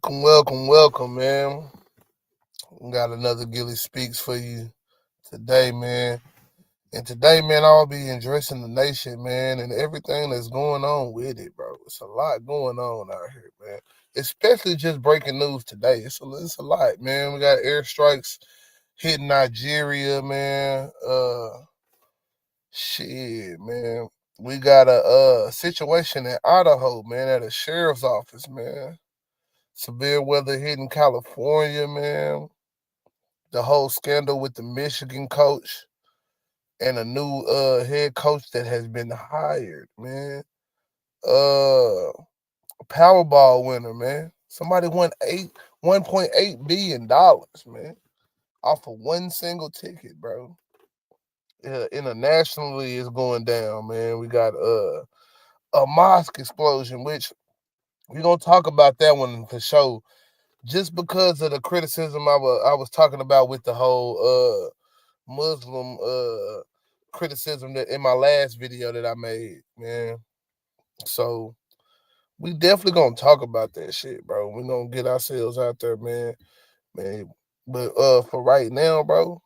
Welcome, man. We got another Gilly Speaks for you today, man. And today, man, I'll be addressing the nation, man, and everything that's going on with it, bro. It's a lot going on out here, man. Especially just breaking news today. It's a lot, man. We got airstrikes hitting Nigeria, man. Shit, man. We got a situation in Idaho, man, at a sheriff's office, man. Severe weather hitting California, man. The whole scandal with the Michigan coach and a new head coach that has been hired, man. Uh Powerball winner, man. Somebody won $1.8 billion, man, off of one single ticket, bro. Internationally it's going down, man. We got a mosque explosion, which we're gonna talk about that one for sure. Just because of the criticism I was talking about with the whole Muslim criticism that in my last video that I made, man. So we definitely gonna talk about that shit, bro. We gonna get ourselves out there, man. Man. But for right now, bro,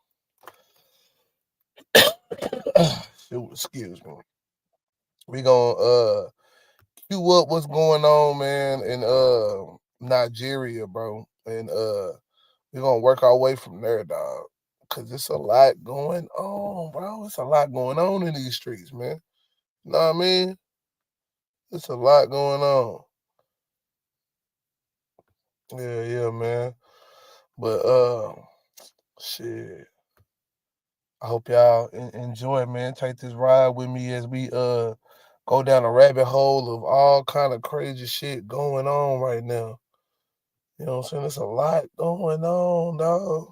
excuse me. We gonna cue up what's going on, man, in Nigeria, bro. And we're gonna work our way from there, dog. Cause it's a lot going on, bro. It's a lot going on in these streets, man. You know what I mean? It's a lot going on. Yeah, man. But shit. I hope y'all enjoy, man. Take this ride with me as we go down a rabbit hole of all kind of crazy shit going on right now. You know what I'm saying? It's a lot going on, dog.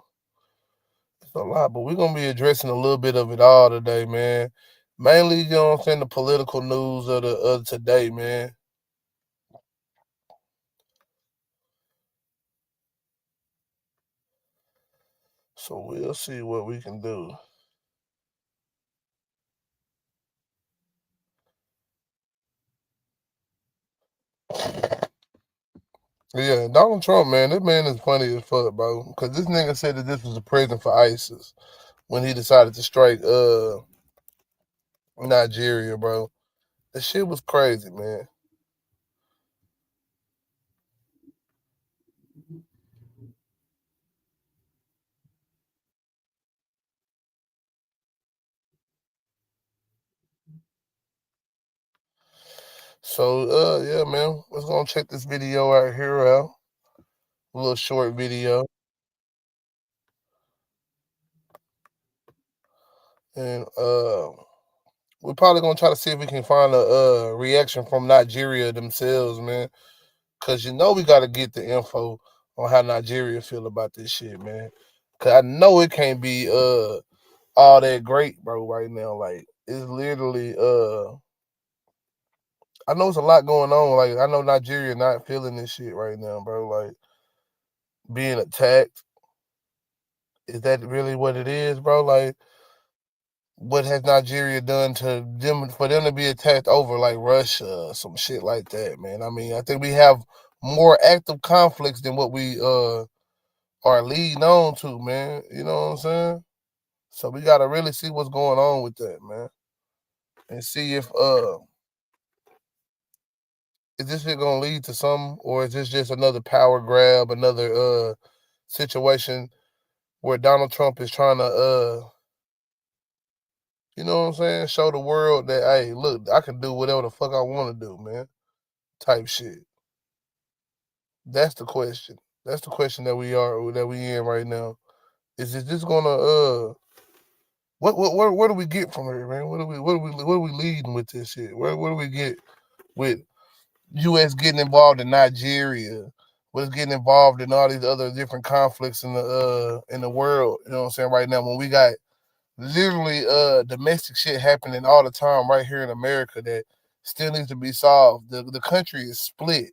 It's a lot, but we're gonna be addressing a little bit of it all today, man. Mainly, you know what I'm saying, the political news of today, man. So we'll see what we can do. Yeah, Donald Trump, man, this man is funny as fuck, bro. Because this nigga said that this was a present for ISIS when he decided to strike Nigeria, bro. The shit was crazy, man. So yeah, man, let's go check this video out here out. A little short video. And we're probably gonna try to see if we can find a reaction from Nigeria themselves, man. Cause you know we gotta get the info on how Nigeria feel about this shit, man. Cause I know it can't be all that great, bro, right now. Like it's literally I know it's a lot going on. Like I know Nigeria not feeling this shit right now, bro. Like being attacked. Is that really what it is, bro? Like what has Nigeria done to them for them to be attacked over like Russia, some shit like that, man? I mean, I think we have more active conflicts than what we are leading on to, man. You know what I'm saying? So we gotta really see what's going on with that, man. And see if is this shit gonna lead to something or is this just another power grab, another situation where Donald Trump is trying to you know what I'm saying, show the world that hey, look, I can do whatever the fuck I wanna do, man. Type shit. That's the question. That's the question that we in right now. Is it just gonna where do we get from here, man? What are we leading with this shit? Where do we get with US getting involved in Nigeria? What's getting involved in all these other different conflicts in the world, you know what I'm saying, right now when we got literally domestic shit happening all the time right here in America that still needs to be solved. The country is split.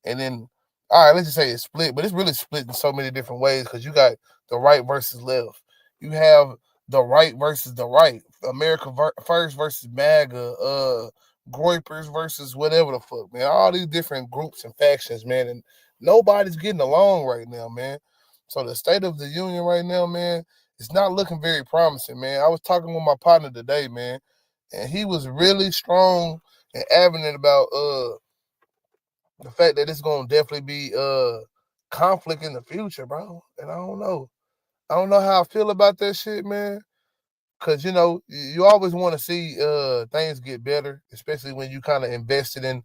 And then all right, let's just say it's split, but it's really split in so many different ways because you got the right versus left. You have the right versus the right. America first versus MAGA, Groypers versus whatever the fuck, man. All these different groups and factions, man. And Nobody's getting along right now, man. So the state of the union right now, man, it's not looking very promising, man. I was talking with my partner today, man, and he was really strong and adamant about the fact that it's gonna definitely be conflict in the future, bro. And I don't know. I don't know how I feel about that shit, man. Cause you always want to see things get better, especially when you kind of invested in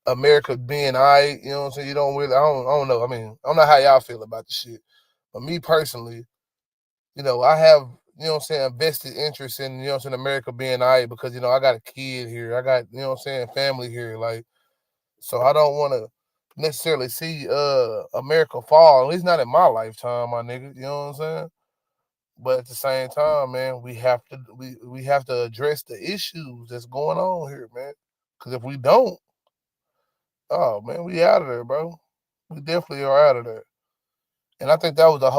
America being all right. You know what I'm saying? You don't really I don't know. I mean, I don't know how y'all feel about the shit. But me personally, I have, what I'm saying, a vested interest in, what I'm saying, America being all right because, I got a kid here. I got, what I'm saying, family here. Like, so I don't want to necessarily see America fall, at least not in my lifetime, my nigga. You know what I'm saying? But at the same time, man, we have to address the issues that's going on here, man. Because if we don't, oh man, we out of there, bro. We definitely are out of there. And I think that was the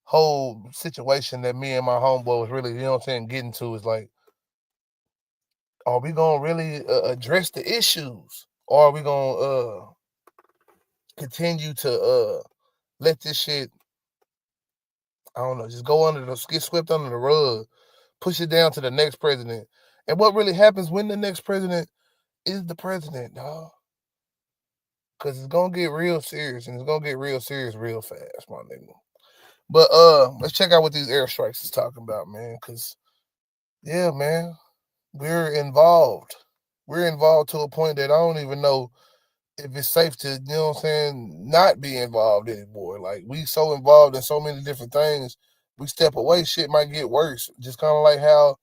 whole situation that me and my homeboy was really, getting to is like, are we gonna really address the issues, or are we gonna continue to let this shit, I don't know, just get swept under the rug, push it down to the next president? And what really happens when the next president is the president, dog? Because it's gonna get real serious, and it's gonna get real serious real fast, my nigga. But let's check out what these airstrikes is talking about, man. Because yeah, man, we're involved. We're involved to a point that I don't even know if it's safe to, not be involved anymore. Like, we so involved in so many different things, we step away, shit might get worse. Just kind of like how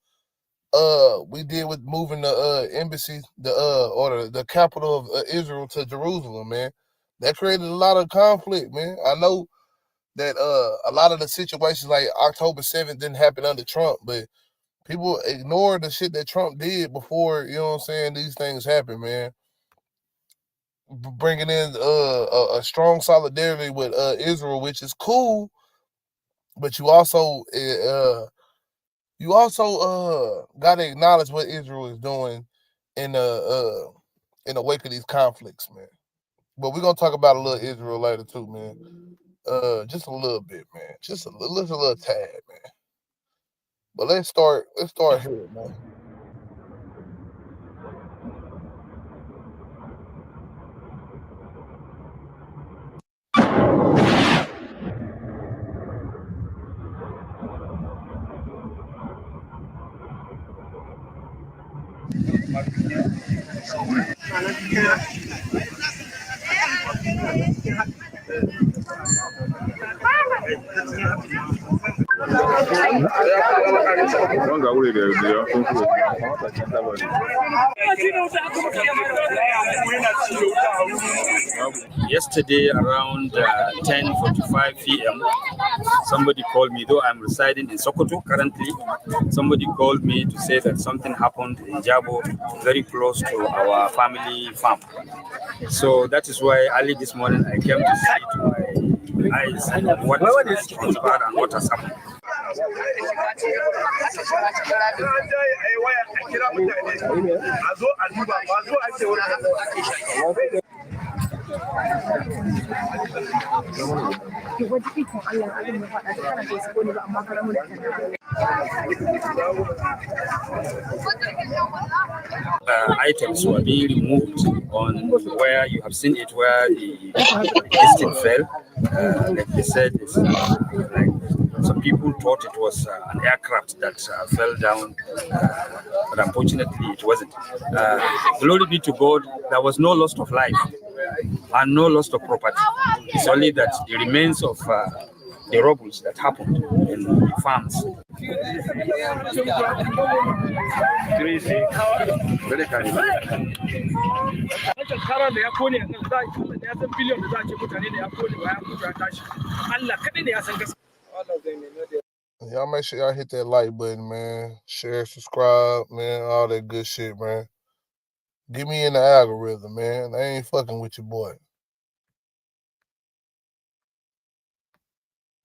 we did with moving the embassy, the capital of Israel to Jerusalem, man. That created a lot of conflict, man. I know that a lot of the situations like October 7th didn't happen under Trump, but people ignore the shit that Trump did before, these things happen, man. Bringing in a strong solidarity with Israel, which is cool, but you also gotta acknowledge what Israel is doing in the wake of these conflicts, man. But we're gonna talk about a little Israel later too, man. Just a little bit, man. Just a little tad, man. But let's start here, man. Yesterday around 10:45 p.m., somebody called me, though I'm residing in Sokoto currently. Somebody called me to say that something happened in Jabo, very close to our family farm. So that is why early this morning I came to see to my eyes what has transpired and what has happened. Items were being removed on where you have seen it, where the distance fell. Like they said, it's like some people thought it was an aircraft that fell down, but unfortunately it wasn't. Glory be to God, there was no loss of life and no loss of property. It's only that the remains of the rubbles that happened in the farms. Y'all make sure y'all hit that like button, man. Share, subscribe, man. All that good shit, man. Get me in the algorithm, man. I ain't fucking with your boy.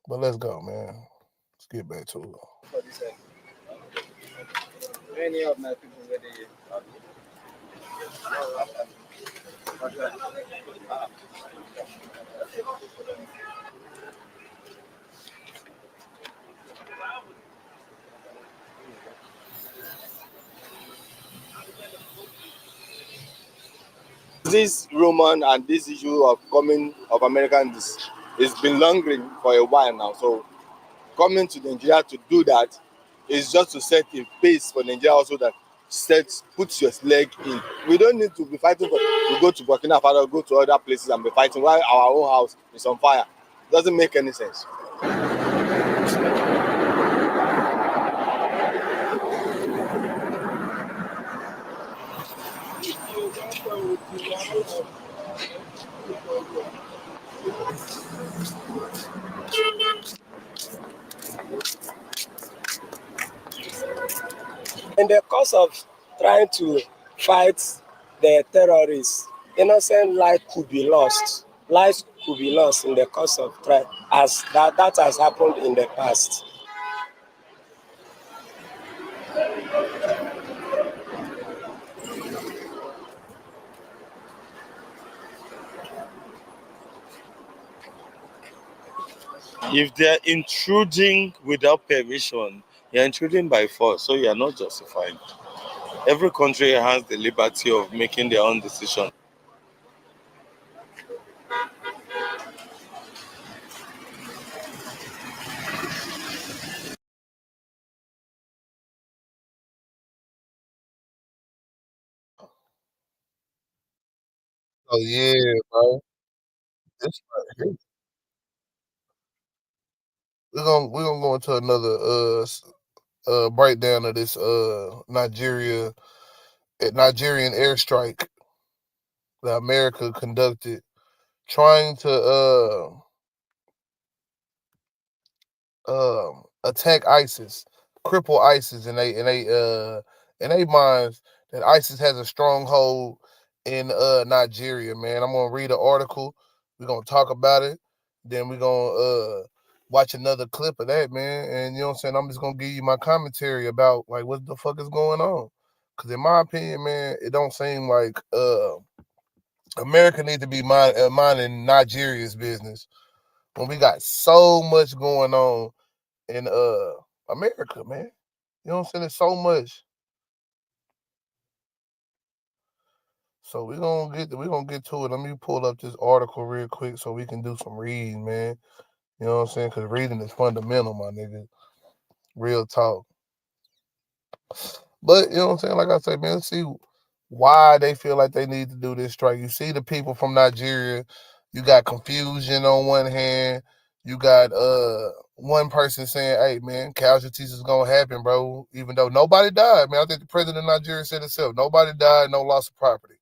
But let's go, man. Let's get back to it. Many of my people were there. This Roman and this issue of coming of Americans it's been lingering for a while now. So coming to Nigeria to do that is just to set a pace for Nigeria also that sets puts your leg in. We don't need to be fighting for we go to Burkina Faso, go to other places and be fighting while our own house is on fire. Doesn't make any sense. In the course of trying to fight the terrorists, innocent life could be lost. Lives could be lost in the course of try as that has happened in the past. If they're intruding without permission, you're intruding by force, so you're not justified. Every country has the liberty of making their own decision. Oh yeah, bro. This right here. We're gonna go into another breakdown of this Nigerian airstrike that America conducted trying to attack ISIS, cripple ISIS, and they minds that ISIS has a stronghold in Nigeria. Man, I'm gonna read an article. We're gonna talk about it. Then we're gonna watch another clip of that, man. And you know what I'm saying. I'm just gonna give you my commentary about like what the fuck is going on. Cause in my opinion, man, it don't seem like America needs to be minding Nigeria's business when we got so much going on in America, man. You know what I'm saying? There's so much. So we're gonna get to it. Let me pull up this article real quick so we can do some reading, man. You know what I'm saying? Cause reading is fundamental, my nigga. Real talk. But you know what I'm saying? Like I said, man, let's see why they feel like they need to do this strike. You see the people from Nigeria, you got confusion on one hand, you got one person saying, hey man, casualties is gonna happen, bro. Even though nobody died, man. I think the president of Nigeria said himself, nobody died, no loss of property.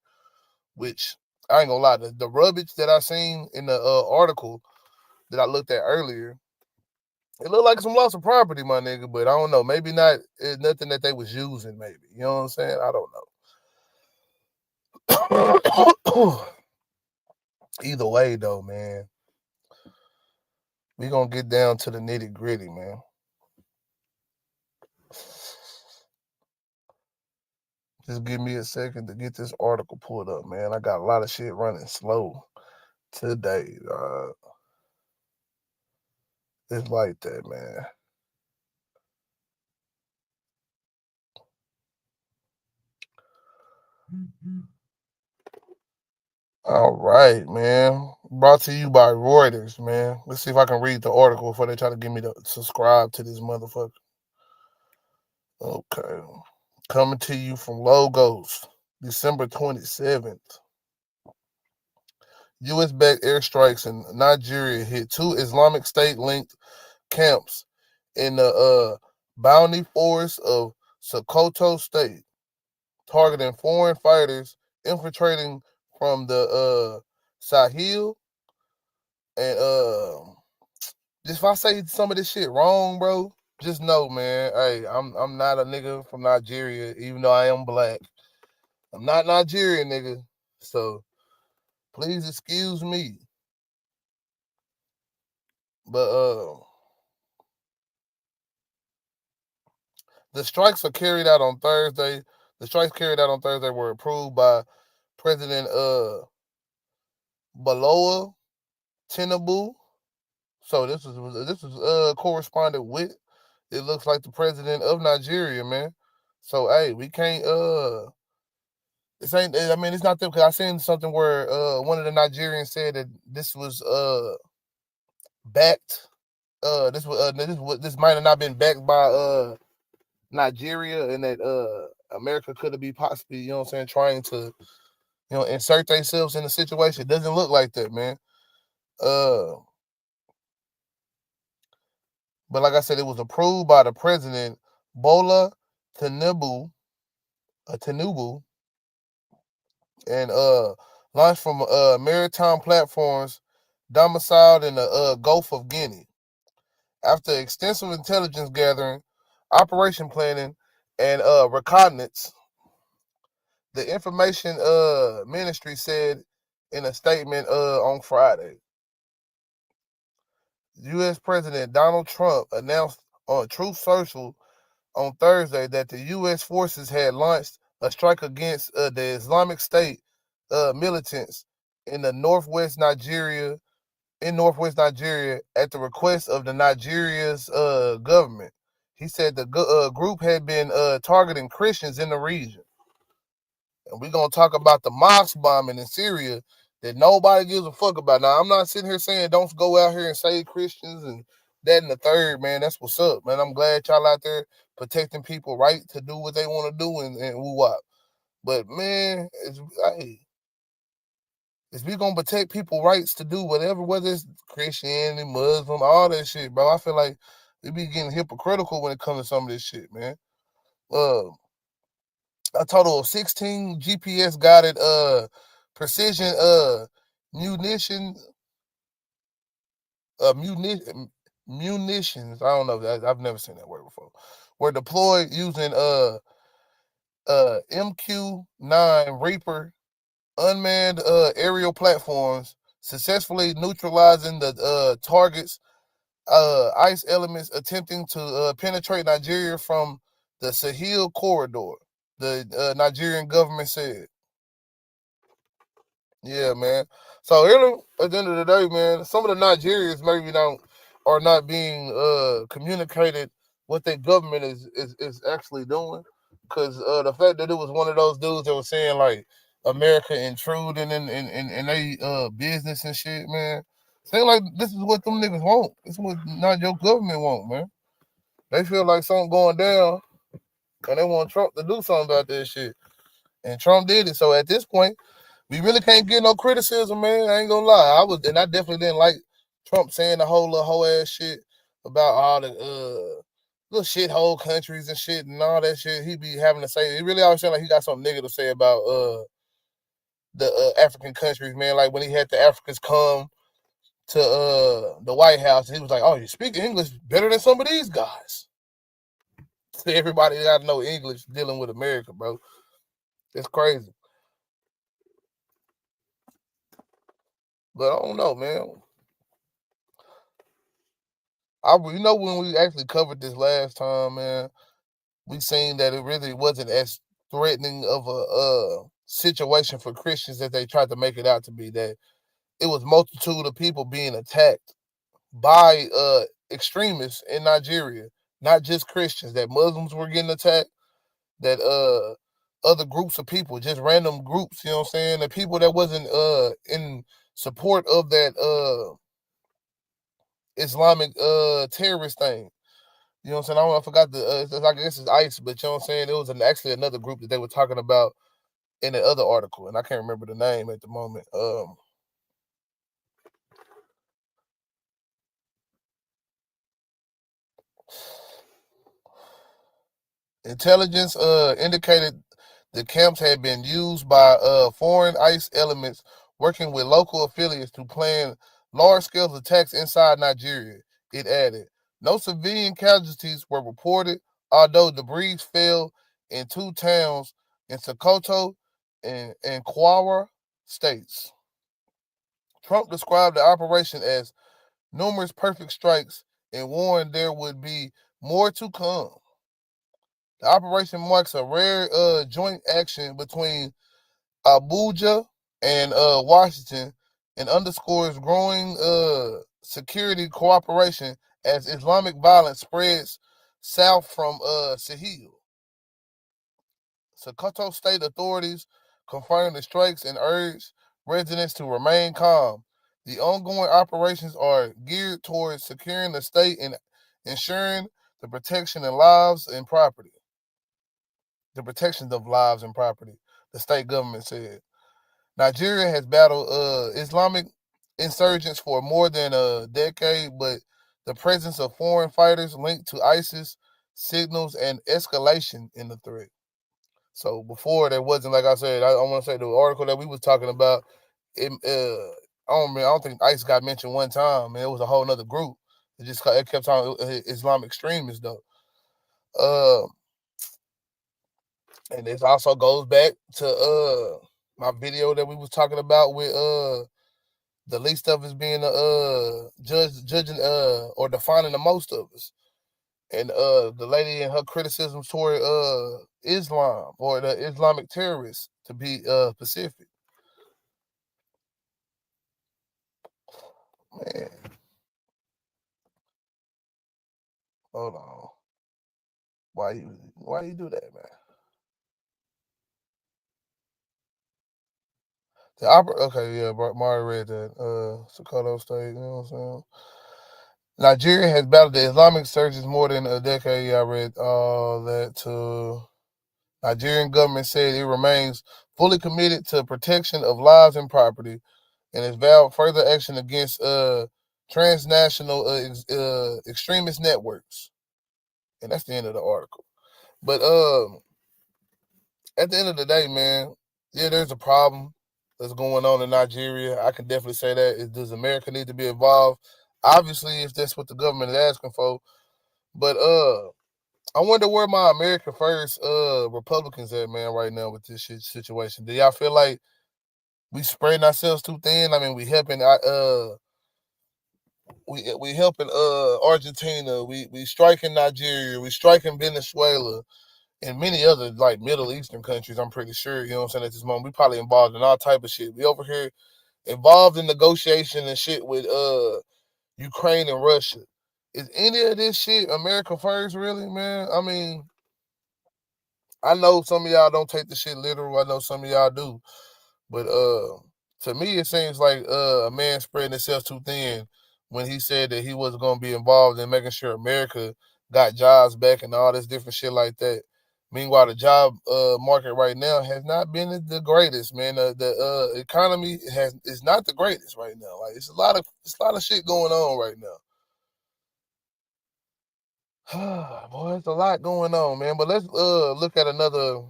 Which I ain't gonna lie, the rubbish that I seen in the article that I looked at earlier, it looked like some loss of property, my nigga, but I don't know. Maybe not. It's nothing that they was using, maybe. You know what I'm saying? I don't know. Either way, though, man, we gonna get down to the nitty gritty, man. Just give me a second to get this article pulled up, man. I got a lot of shit running slow today. It's like that, man. All right, man. Brought to you by Reuters, man. Let's see if I can read the article before they try to get me to subscribe to this motherfucker. Okay. Coming to you from Logos, December 27th. U.S. backed airstrikes in Nigeria hit two Islamic State linked camps in the bounty forest of Sokoto State, targeting foreign fighters infiltrating from the Sahel. And if I say some of this shit wrong, bro, just know, man. Hey, I'm not a nigga from Nigeria, even though I am black. I'm not Nigerian, nigga. So please excuse me. But the strikes are carried out on Thursday. The strikes carried out on Thursday were approved by President Baloa Tinubu. So this was corresponded with. It looks like the president of Nigeria, man. So hey, we can't this ain't. I mean, it's not them because I seen something where one of the Nigerians said that this was backed. This might have not been backed by Nigeria, and that America could have be possibly, you know what I'm saying, trying to, insert themselves in the situation. It doesn't look like that, man. But like I said, it was approved by the president, Bola Tinubu, Tinubu, and launched from maritime platforms domiciled in the Gulf of Guinea. After extensive intelligence gathering, operation planning, and reconnaissance, the information ministry said in a statement on Friday. U.S. President Donald Trump announced on Truth Social on Thursday that the U.S. forces had launched a strike against the Islamic State militants in the northwest Nigeria at the request of the Nigeria's government. He said the group had been targeting Christians in the region. And we're going to talk about the mosque bombing in Syria that nobody gives a fuck about. Now, I'm not sitting here saying don't go out here and save Christians and that and the third, man. That's what's up, man. I'm glad y'all out there protecting people right to do what they want to do and woo-wop. But, man, is we gonna protect people rights to do whatever, whether it's Christianity, Muslim, all that shit, bro. I feel like we be getting hypocritical when it comes to some of this shit, man. A total of 16 GPS guided precision munitions. Munitions. I don't know. I've never seen that word before. Were deployed using MQ-9 Reaper unmanned aerial platforms, successfully neutralizing the targets ICE elements attempting to penetrate Nigeria from the Sahel corridor, the Nigerian government said. Yeah, man. So really, at the end of the day, man, some of the Nigerians maybe are not being communicated what their government is actually doing. Because the fact that it was one of those dudes that was saying like America intruding in they business and shit, man. Seem like this is what them niggas want. This is what not your government want, man. They feel like something going down and they want Trump to do something about that shit. And Trump did it. So at this point, we really can't get no criticism, man. I ain't gonna lie. I definitely didn't like Trump saying the whole ass shit about all the little shithole countries and shit and all that shit. He be having to say. He really always sound like he got something negative to say about the African countries, man. Like when he had the Africans come to the White House, he was like, "Oh, you speak English better than some of these guys." So everybody got to know English dealing with America, bro. It's crazy. But I don't know, man. When we actually covered this last time, man, we seen that it really wasn't as threatening of a situation for Christians that they tried to make it out to be. That it was multitude of people being attacked by extremists in Nigeria, not just Christians. That Muslims were getting attacked. That other groups of people, just random groups. You know what I'm saying? The people that wasn't in support of that Islamic terrorist thing. You know what I'm saying? I forgot I guess it's ICE, but you know what I'm saying? It was actually another group that they were talking about in the other article, and I can't remember the name at the moment. Intelligence indicated the camps had been used by foreign ICE elements working with local affiliates to plan large-scale attacks inside Nigeria. It added, no civilian casualties were reported, although debris fell in two towns in Sokoto and Kwara states. Trump described the operation as numerous perfect strikes and warned there would be more to come. The operation marks a rare joint action between Abuja and Washington and underscores growing security cooperation as Islamic violence spreads south from Sahel. Sokoto state authorities confirmed the strikes and urged residents to remain calm. The ongoing operations are geared towards securing the state and ensuring the protection of lives and property. The protections of lives and property, the state government said. Nigeria has battled Islamic insurgents for more than a decade, but the presence of foreign fighters linked to ISIS signals an escalation in the threat. So before there wasn't, like I said, I want to say the article that we was talking about, I don't think ISIS got mentioned one time, and it was a whole nother group. It kept talking Islamic extremists though. And this also goes back to my video that we was talking about with the least of us being judging or defining the most of us. And the lady and her criticisms toward Islam or the Islamic terrorists, to be specific. Man. Hold on. Why you do that, man? Okay, yeah, Mario read that. Sokoto State, you know what I'm saying? Nigeria has battled the Islamic surges more than a decade. Yeah, I read all that too. Nigerian government said it remains fully committed to protection of lives and property, and has vowed further action against transnational extremist networks. And that's the end of the article. But at the end of the day, man, yeah, there's a problem that's going on in Nigeria. I can definitely say that. Does America need to be involved? Obviously, if that's what the government is asking for. But I wonder where my America First Republicans at, man, right now with this situation. Do y'all feel like we spreading ourselves too thin? I mean, we helping we helping Argentina, we striking Nigeria, we striking Venezuela, and many other like Middle Eastern countries, I'm pretty sure, you know what I'm saying, at this moment. We probably involved in all type of shit. We over here involved in negotiation and shit with Ukraine and Russia. Is any of this shit America First, really, man? I mean, I know some of y'all don't take the shit literal. I know some of y'all do. But to me, it seems like a man spreading himself too thin when he said that he wasn't going to be involved in making sure America got jobs back and all this different shit like that. Meanwhile, the job market right now has not been the greatest, man. The economy is not the greatest right now. Like it's a lot of shit going on right now. Boy, it's a lot going on, man. But let's look at another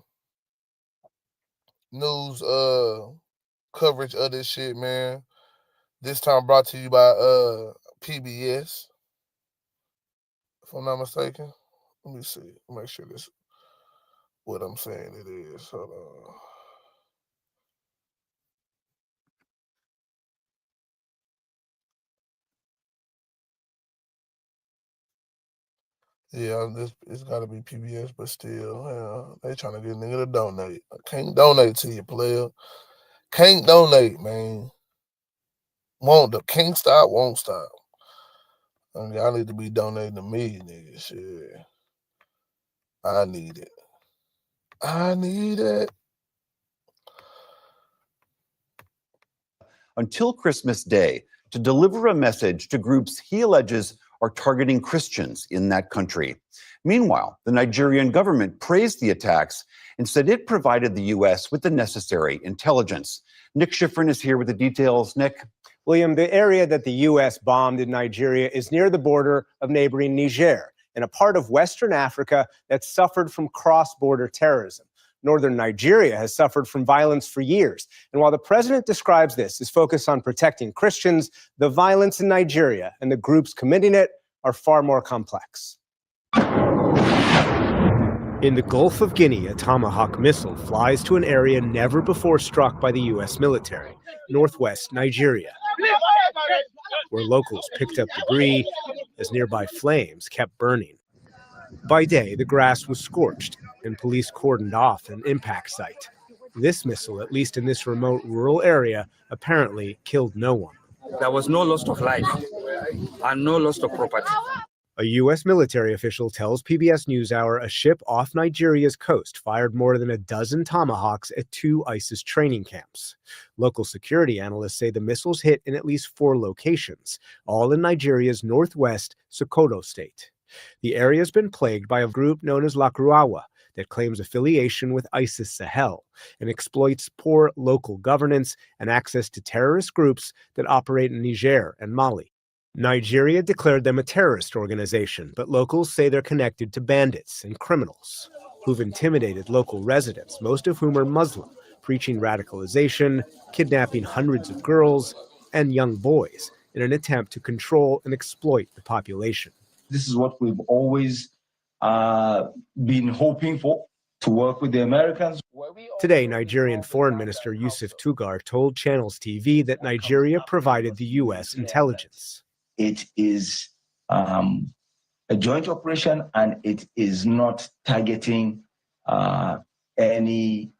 news coverage of this shit, man. This time brought to you by PBS, if I'm not mistaken. Let me see. Make sure this what I'm saying it is. Hold on. Yeah, it's got to be PBS, but still, they trying to get a nigga to donate. I can't donate to you, player. Can't donate, man. Can't stop, won't stop. I mean, y'all need to be donating to me, nigga. Shit. I need it. I need it. Until Christmas Day to deliver a message to groups he alleges are targeting Christians in that country. Meanwhile, the Nigerian government praised the attacks and said it provided the U.S. with the necessary intelligence. Nick Schifrin is here with the details. Nick. William, the area that the U.S. bombed in Nigeria is near the border of neighboring Niger, in a part of Western Africa that suffered from cross-border terrorism. Northern Nigeria has suffered from violence for years. And while the president describes this as focused on protecting Christians, the violence in Nigeria and the groups committing it are far more complex. In the Gulf of Guinea, a Tomahawk missile flies to an area never before struck by the U.S. military, northwest Nigeria, where locals picked up debris as nearby flames kept burning. By day, the grass was scorched and police cordoned off an impact site. This missile, at least in this remote rural area, apparently killed no one. There was no loss of life and no loss of property. A U.S. military official tells PBS NewsHour a ship off Nigeria's coast fired more than a dozen tomahawks at 2 ISIS training camps. Local security analysts say the missiles hit in at least 4 locations, all in Nigeria's northwest Sokoto state. The area has been plagued by a group known as Lakurawa that claims affiliation with ISIS Sahel and exploits poor local governance and access to terrorist groups that operate in Niger and Mali. Nigeria declared them a terrorist organization, but locals say they're connected to bandits and criminals who've intimidated local residents, most of whom are Muslim, preaching radicalization, kidnapping hundreds of girls and young boys in an attempt to control and exploit the population. This is what we've always been hoping for, to work with the Americans. Today, Nigerian Foreign Minister Yusuf Tugar told Channels TV that Nigeria provided the U.S. intelligence. It is a joint operation, and it is not targeting any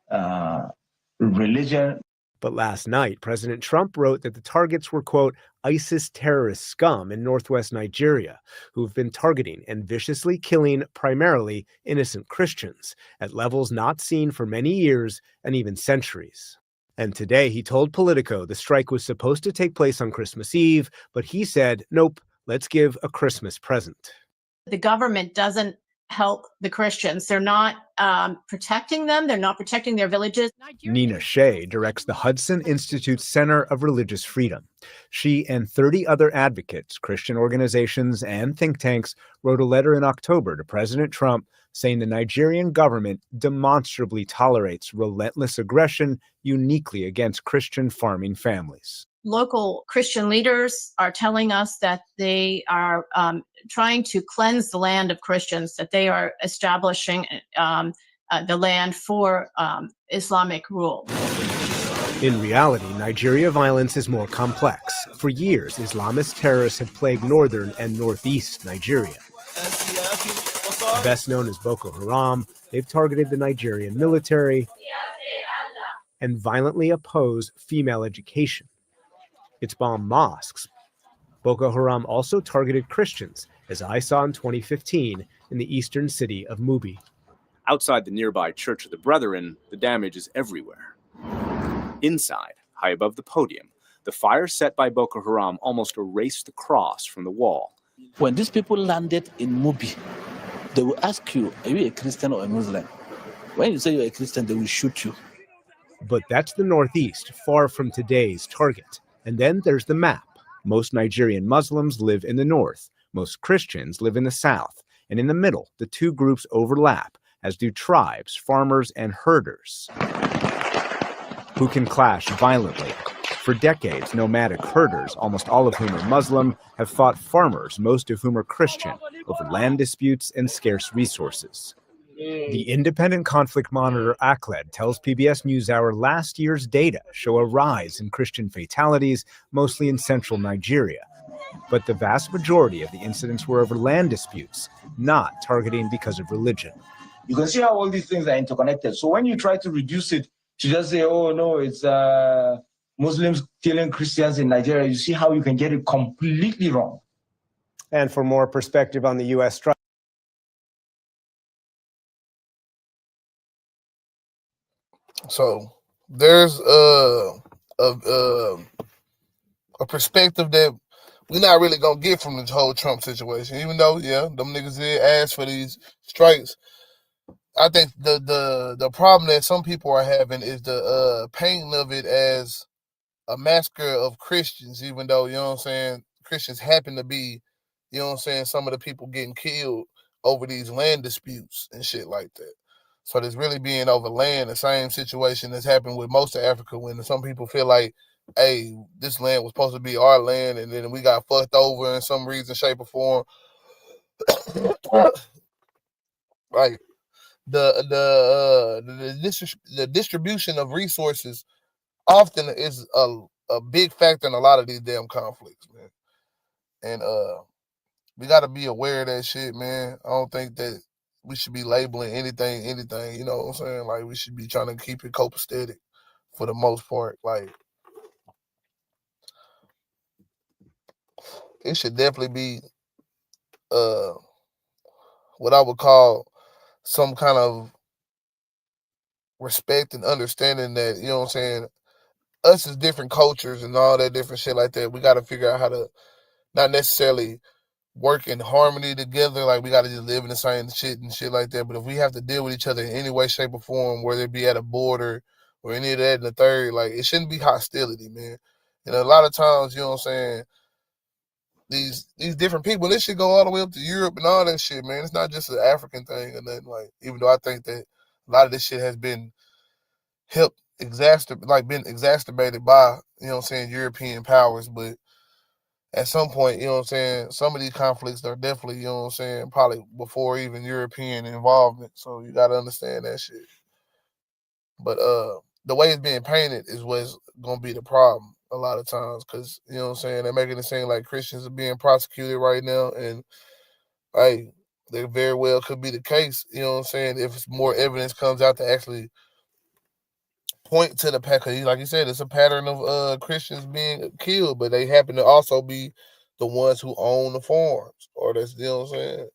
religion. But last night, President Trump wrote that the targets were, quote, ISIS terrorist scum in northwest Nigeria, who've been targeting and viciously killing primarily innocent Christians at levels not seen for many years and even centuries. And today he told Politico the strike was supposed to take place on Christmas Eve, but he said, nope, let's give a Christmas present. The government doesn't help the Christians. They're not protecting them. They're not protecting their villages. Nina Shea directs the Hudson Institute's Center of Religious Freedom. She and 30 other advocates, Christian organizations, and think tanks wrote a letter in October to President Trump saying the Nigerian government demonstrably tolerates relentless aggression uniquely against Christian farming families. Local Christian leaders are telling us that they are trying to cleanse the land of Christians, that they are establishing the land for Islamic rule. In reality, Nigeria violence is more complex. For years, Islamist terrorists have plagued northern and northeast Nigeria. Best known as Boko Haram, they've targeted the Nigerian military and violently oppose female education. It's bombed mosques. Boko Haram also targeted Christians, as I saw in 2015 in the eastern city of Mubi. Outside the nearby Church of the Brethren, the damage is everywhere. Inside, high above the podium, the fire set by Boko Haram almost erased the cross from the wall. When these people landed in Mubi, they will ask you, are you a Christian or a Muslim? When you say you're a Christian, they will shoot you. But that's the northeast, far from today's target. And then there's the map. Most Nigerian Muslims live in the north. Most Christians live in the south. And in the middle, the two groups overlap, as do tribes, farmers, and herders, who can clash violently. For decades, nomadic herders, almost all of whom are Muslim, have fought farmers, most of whom are Christian, over land disputes and scarce resources. The independent conflict monitor ACLED tells PBS NewsHour last year's data show a rise in Christian fatalities, mostly in central Nigeria. But the vast majority of the incidents were over land disputes, not targeting because of religion. You can see how all these things are interconnected. So when you try to reduce it to just say, oh, no, it's Muslims killing Christians in Nigeria, you see how you can get it completely wrong. And for more perspective on the U.S. strike, So there's a perspective that we're not really gonna get from this whole Trump situation, even though, yeah, them niggas did ask for these strikes. I think the problem that some people are having is the painting of it as a massacre of Christians, even though, you know what I'm saying, Christians happen to be, you know what I'm saying, some of the people getting killed over these land disputes and shit like that. So there's really being over land, the same situation that's happened with most of Africa when some people feel like, hey, this land was supposed to be our land and then we got fucked over in some reason, shape, or form. Like the distribution of resources often is a big factor in a lot of these damn conflicts, man. And we got to be aware of that shit, man. I don't think that we should be labeling anything, you know what I'm saying? Like, we should be trying to keep it copacetic for the most part. Like, it should definitely be what I would call some kind of respect and understanding that, you know what I'm saying, us as different cultures and all that different shit like that, we got to figure out how to not necessarily work in harmony together. Like, we got to just live in the same shit and shit like that. But if we have to deal with each other in any way, shape, or form, whether it be at a border or any of that and the third, like, it shouldn't be hostility, man. And a lot of times, you know what I'm saying, these different people, this shit go all the way up to Europe and all that shit, man. It's not just an African thing or nothing. Like, even though I think that a lot of this shit has been been exacerbated by, you know what I'm saying, European powers. But at some point, you know what I'm saying, some of these conflicts are definitely, you know what I'm saying, probably before even European involvement. So you got to understand that shit. But the way it's being painted is what's going to be the problem a lot of times, because, you know what I'm saying, they're making it seem like Christians are being prosecuted right now. And, like, they very well could be the case, you know what I'm saying, if more evidence comes out to actually point to the pattern. Like you said, it's a pattern of Christians being killed, but they happen to also be the ones who own the farms, or that's, you know what I'm saying,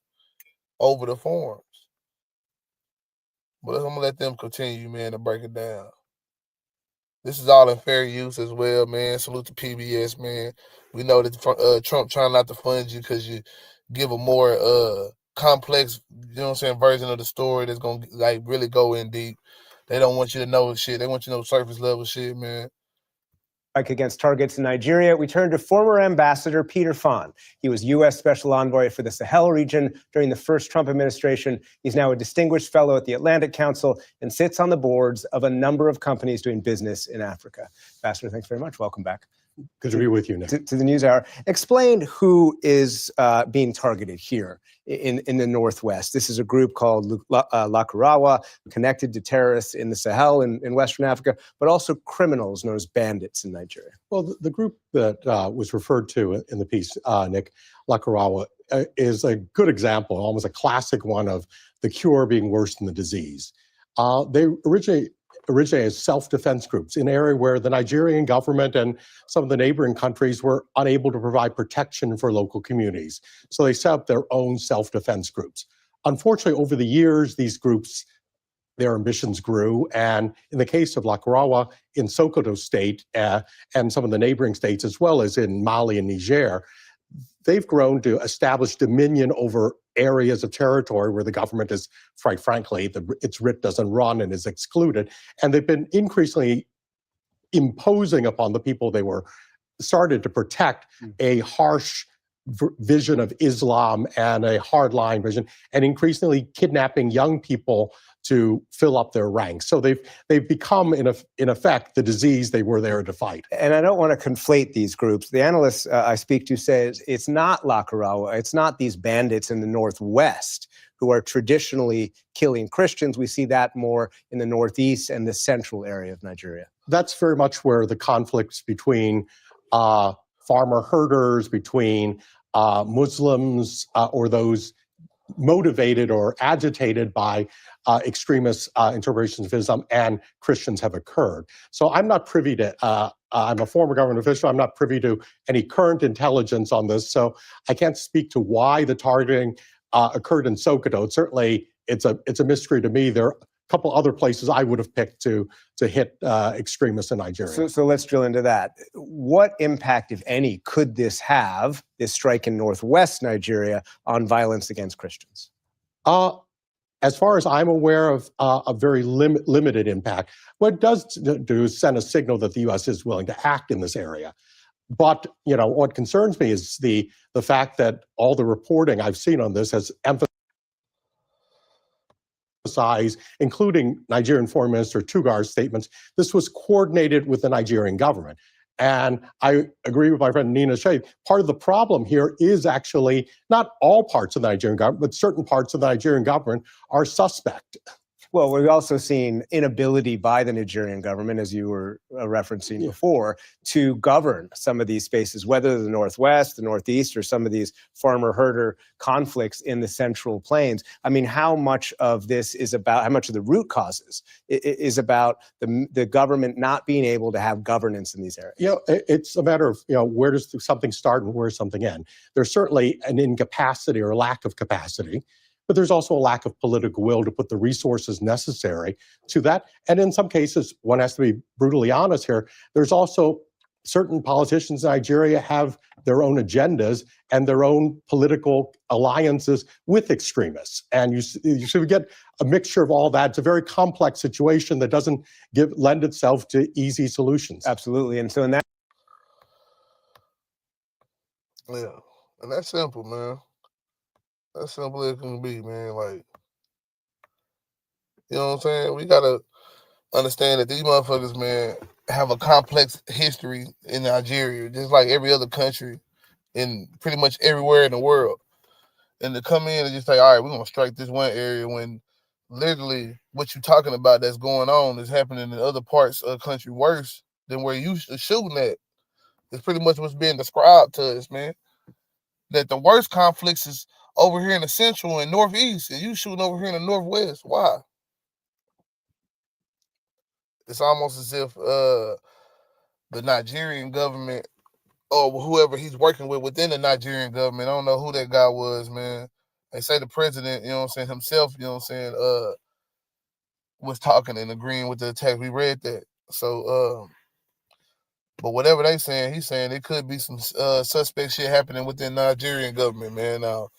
over the farms. But I'm gonna let them continue, man, to break it down. This is all in fair use as well, man. Salute to PBS, man. We know that Trump trying not to fund you because you give a more complex, you know what I'm saying, version of the story that's gonna, like, really go in deep. They don't want you to know shit. They want you to know surface level shit, man. Against targets in Nigeria, we turn to former Ambassador Peter Fahn. He was U.S. Special Envoy for the Sahel region during the first Trump administration. He's now a distinguished fellow at the Atlantic Council and sits on the boards of a number of companies doing business in Africa. Ambassador, thanks very much. Welcome back. Good to be with you, Nick. To the News Hour. Explain who is being targeted here in the Northwest. This is a group called Lakurawa, connected to terrorists in the Sahel in Western Africa, but also criminals known as bandits in Nigeria. Well, the group that was referred to in the piece, Nick, Lakurawa, is a good example, almost a classic one of the cure being worse than the disease. They originate as self-defense groups in an area where the Nigerian government and some of the neighboring countries were unable to provide protection for local communities. So they set up their own self-defense groups. Unfortunately, over the years, these groups, their ambitions grew. And in the case of Lakurawa in Sokoto state and some of the neighboring states, as well as in Mali and Niger, they've grown to establish dominion over areas of territory where the government is, quite frankly, its writ doesn't run and is excluded. And they've been increasingly imposing upon the people they were started to protect a harsh vision of Islam and a hardline vision, and increasingly kidnapping young people to fill up their ranks. So they've become, in effect, the disease they were there to fight. And I don't want to conflate these groups. The analysts I speak to say it's not Lakurawa, it's not these bandits in the Northwest who are traditionally killing Christians. We see that more in the Northeast and the central area of Nigeria. That's very much where the conflicts between farmer herders, between Muslims or those motivated or agitated by extremist interpretations of Islam and Christians have occurred. So I'm not privy to, I'm a former government official, I'm not privy to any current intelligence on this, so I can't speak to why the targeting occurred in Sokoto. Certainly, it's a mystery to me. There are a couple other places I would have picked to hit extremists in Nigeria. So let's drill into that. What impact, if any, could this have, this strike in Northwest Nigeria, on violence against Christians? As far as I'm aware of, a very limited impact. What it does do is send a signal that the U.S. is willing to act in this area. But, you know, what concerns me is the fact that all the reporting I've seen on this has emphasized, including Nigerian Foreign Minister Tugar's statements, this was coordinated with the Nigerian government. And I agree with my friend Nina Shea. Part of the problem here is actually not all parts of the Nigerian government, but certain parts of the Nigerian government are suspect. Well, we've also seen inability by the Nigerian government, as you were referencing before, to govern some of these spaces, whether the Northwest, the Northeast, or some of these farmer-herder conflicts in the Central Plains. I mean, how much of this is about, how much of the root causes is about the government not being able to have governance in these areas? It's a matter of, where does something start and where does something end? There's certainly an incapacity or lack of capacity, but there's also a lack of political will to put the resources necessary to that. And in some cases, one has to be brutally honest here, there's also certain politicians in Nigeria have their own agendas and their own political alliances with extremists. And you should get a mixture of all that. It's a very complex situation that doesn't lend itself to easy solutions. Absolutely. And so in that. Yeah. And that's simple, man. That's simple as it can be, man. Like, you know what I'm saying? We gotta understand that these motherfuckers, man, have a complex history in Nigeria, just like every other country in pretty much everywhere in the world. And to come in and just say, all right, we're gonna strike this one area when literally what you're talking about that's going on is happening in other parts of the country worse than where you shooting at. It's pretty much what's being described to us, man. That the worst conflicts is over here in the central and northeast, and you shooting over here in the northwest. Why? It's almost as if the Nigerian government or whoever he's working with within the Nigerian government, I don't know who that guy was, man. They say the president, himself, was talking and agreeing with the attack. We read that. So, but whatever they saying, he's saying it could be some suspect shit happening within the Nigerian government, man. Now,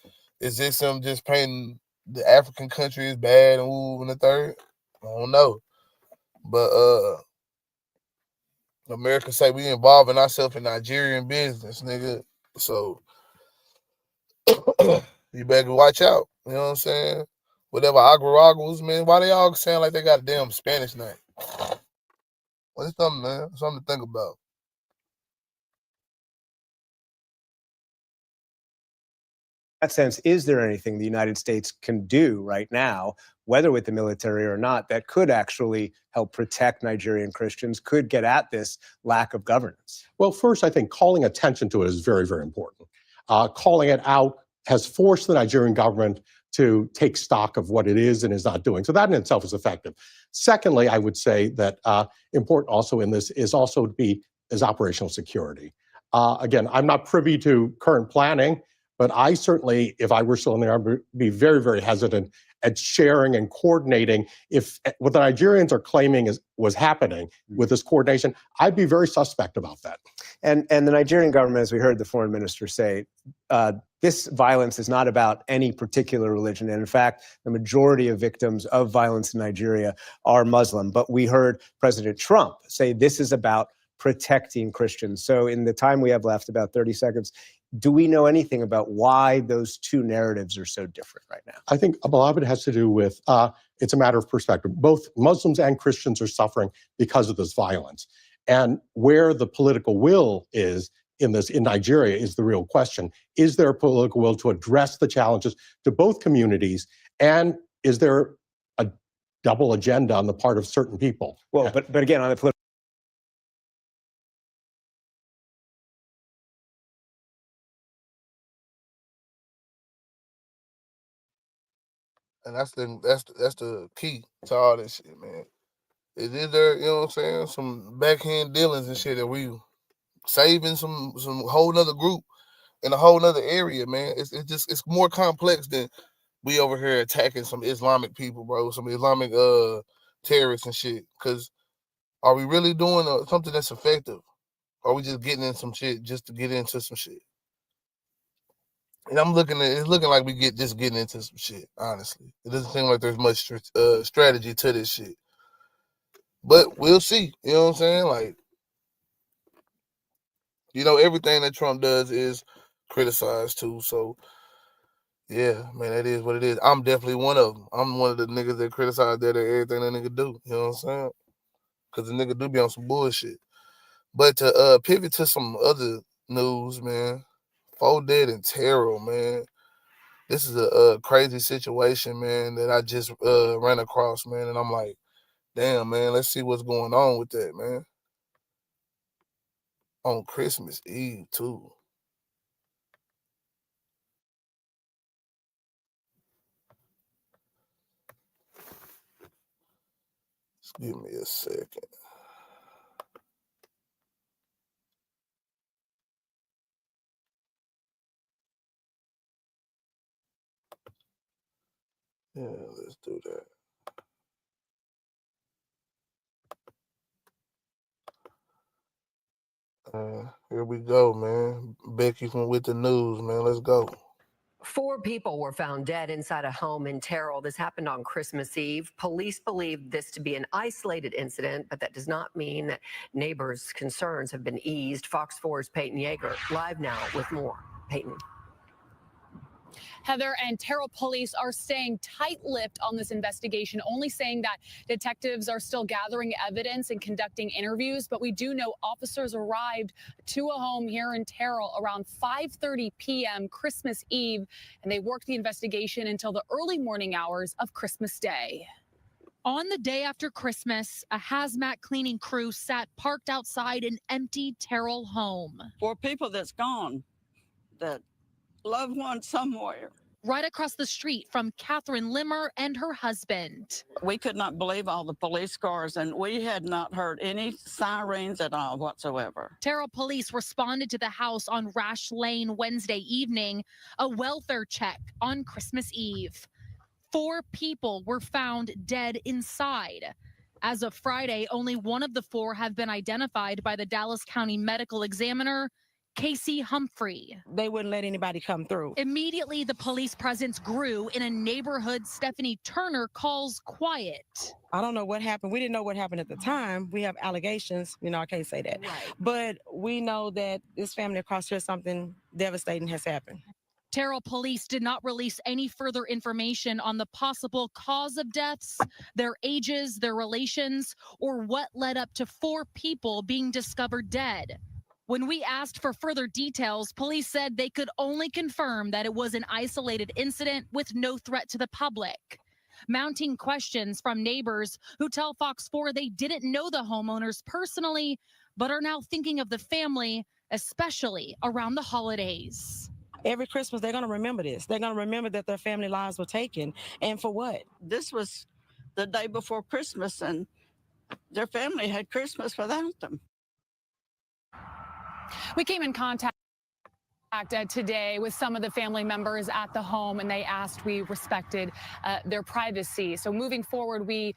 is this him just painting the African country as bad and and the third? I don't know. But America say we involving ourselves in Nigerian business, nigga. So you better watch out. You know what I'm saying? Whatever agua man, why they all sound like they got a damn Spanish name? Well, it's something, man. Something to think about. That sense, is there anything the United States can do right now, whether with the military or not, that could actually help protect Nigerian Christians, could get at this lack of governance? Well, first, I think calling attention to it is very, very important. Calling it out has forced the Nigerian government to take stock of what it is and is not doing. So that in itself is effective. Secondly, I would say that important also in this is also operational security. Again, I'm not privy to current planning, but I certainly, if I were still in the army, would be very, very hesitant at sharing and coordinating. If what the Nigerians are claiming was happening with this coordination, I'd be very suspect about that. And the Nigerian government, as we heard the foreign minister say, this violence is not about any particular religion. And in fact, the majority of victims of violence in Nigeria are Muslim. But we heard President Trump say this is about protecting Christians. So in the time we have left, about 30 seconds, do we know anything about why those two narratives are so different right now? I think a lot of it has to do with, it's a matter of perspective. Both Muslims and Christians are suffering because of this violence. And where the political will is in Nigeria is the real question. Is there a political will to address the challenges to both communities? And is there a double agenda on the part of certain people? Well, but again, on the political. And that's the key to all this shit, man. Is there, you know what I'm saying, some backhand dealings and shit that we saving some whole nother group in a whole nother area, man. It's more complex than we over here attacking some Islamic people, bro, some Islamic terrorists and shit. Cause are we really doing something that's effective? Or are we just getting in some shit just to get into some shit? And it's looking like we getting into some shit, honestly. It doesn't seem like there's much strategy to this shit. But we'll see. You know what I'm saying? Like, everything that Trump does is criticized too. So, yeah, man, that is what it is. I'm definitely one of them. I'm one of the niggas that criticize everything that nigga do. You know what I'm saying? Because the nigga do be on some bullshit. But to pivot to some other news, man. 4 dead in Terrell, man. this is a crazy situation, man, that I just ran across, man, and I'm like, damn, man, let's see what's going on with that, man. On Christmas Eve too. Just give me a second. Yeah, let's do that. Here we go, man. Becky from With the News, man. Let's go. 4 people were found dead inside a home in Terrell. This happened on Christmas Eve. Police believe this to be an isolated incident, but that does not mean that neighbors' concerns have been eased. Fox 4's Peyton Yeager live now with more. Peyton. Heather, and Terrell police are staying tight-lipped on this investigation, only saying that detectives are still gathering evidence and conducting interviews. But we do know officers arrived to a home here in Terrell around 5:30 p.m. Christmas Eve, and they worked the investigation until the early morning hours of Christmas Day. On the day after Christmas, a hazmat cleaning crew sat parked outside an empty Terrell home. For people that's gone, that loved one somewhere. Right across the street from Catherine Limmer and her husband. We could not believe all the police cars, and we had not heard any sirens at all whatsoever. Terrell police responded to the house on Rash Lane Wednesday evening, a welfare check on Christmas Eve. 4 people were found dead inside. As of Friday, only one of the 4 have been identified by the Dallas County Medical Examiner, Casey Humphrey. They wouldn't let anybody come through. Immediately, the police presence grew in a neighborhood Stephanie Turner calls quiet. I don't know what happened. We didn't know what happened at the time. We have allegations. I can't say that. Right. But we know that this family across here, something devastating has happened. Terrell police did not release any further information on the possible cause of deaths, their ages, their relations, or what led up to 4 people being discovered dead. When we asked for further details, police said they could only confirm that it was an isolated incident with no threat to the public. Mounting questions from neighbors who tell Fox 4 they didn't know the homeowners personally, but are now thinking of the family, especially around the holidays. Every Christmas, they're going to remember this. They're going to remember that their family lives were taken. And for what? This was the day before Christmas, and their family had Christmas without them. We came in contact today with some of the family members at the home, and they asked we respected their privacy. So moving forward, we...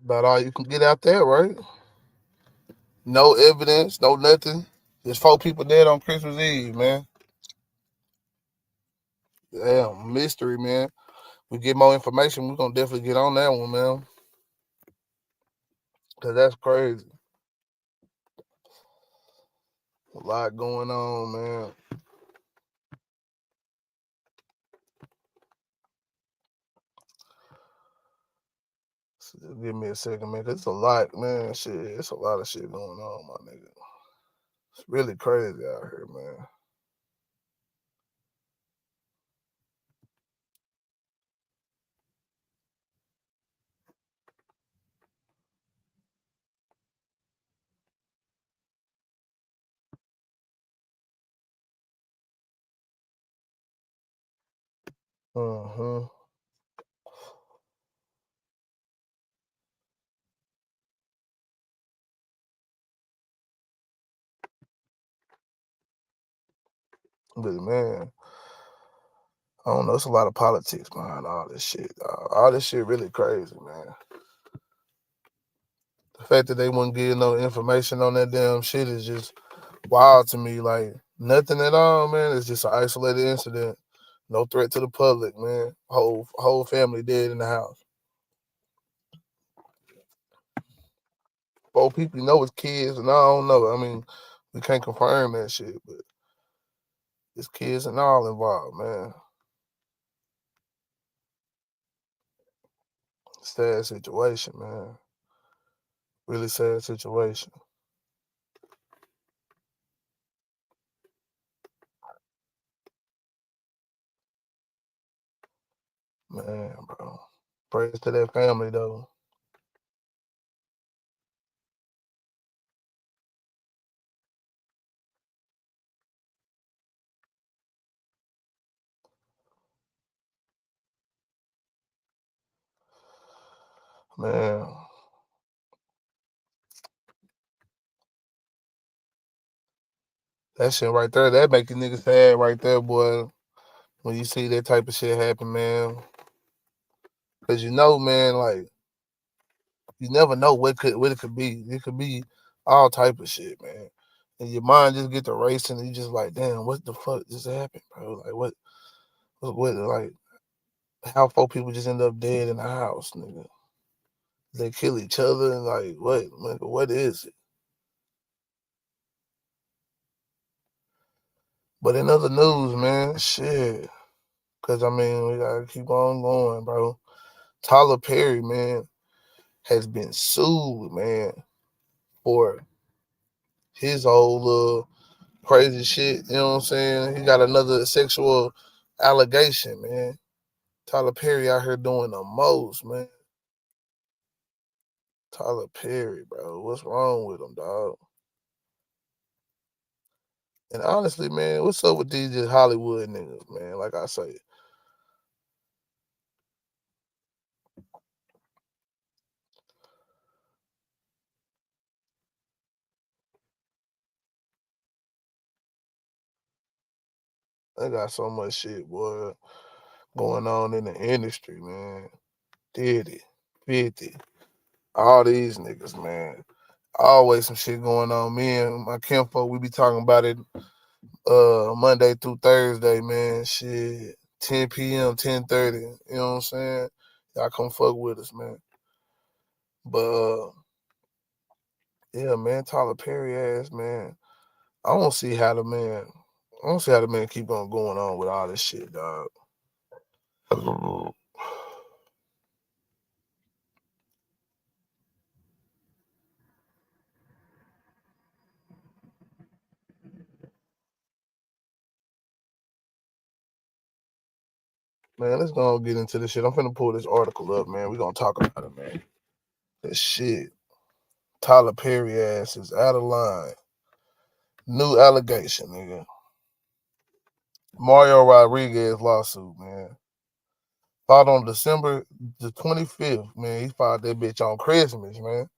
About all you can get out there, right? No evidence, no nothing. There's 4 people dead on Christmas Eve, man. Damn, mystery, man. We get more information, we're going to definitely get on that one, man. Because that's crazy. A lot going on, man. So just give me a second, man, because it's a lot, man. Shit, it's a lot of shit going on, my nigga. It's really crazy out here, man. Uh-huh. But, man, I don't know. It's a lot of politics behind all this shit. All this shit really crazy, man. The fact that they wouldn't give no information on that damn shit is just wild to me. Like, nothing at all, man. It's just an isolated incident. No threat to the public, man. Whole family dead in the house. 4 people you know it's kids, and I don't know. I mean, we can't confirm that shit, but it's kids and all involved, man. Sad situation, man. Really sad situation. Man, bro. Prayers to that family, though. Man. That shit right there, that make you niggas sad right there, boy. When you see that type of shit happen, man. Cause you know, man, like you never know what it could be. It could be all type of shit, man. And your mind just get to racing, and you just like, damn, what the fuck just happened, bro? Like what like how 4 people just end up dead in the house, nigga? They kill each other and like what, nigga, what is it? But in other news, man, shit. Cause I mean, we gotta keep on going, bro. Tyler Perry, man, has been sued, man, for his whole crazy shit. You know what I'm saying? He got another sexual allegation, man. Tyler Perry out here doing the most, man. Tyler Perry, bro. What's wrong with him, dog? And honestly, man, what's up with these just Hollywood niggas, man? Like I say. They got so much shit, boy, going on in the industry, man. Diddy, 50, all these niggas, man. Always some shit going on. Me and my kinfolk, we be talking about it Monday through Thursday, man. Shit. 10 p.m., 10:30. You know what I'm saying? Y'all come fuck with us, man. But yeah, man, Tyler Perry ass, man. I don't see how the man keep on going on with all this shit, dog. Man, let's go and get into this shit. I'm finna pull this article up, man. We gonna talk about it, man. This shit. Tyler Perry ass is out of line. New allegation, nigga. Mario Rodriguez lawsuit, man. Filed on December the 25th, man. He filed that bitch on Christmas, man.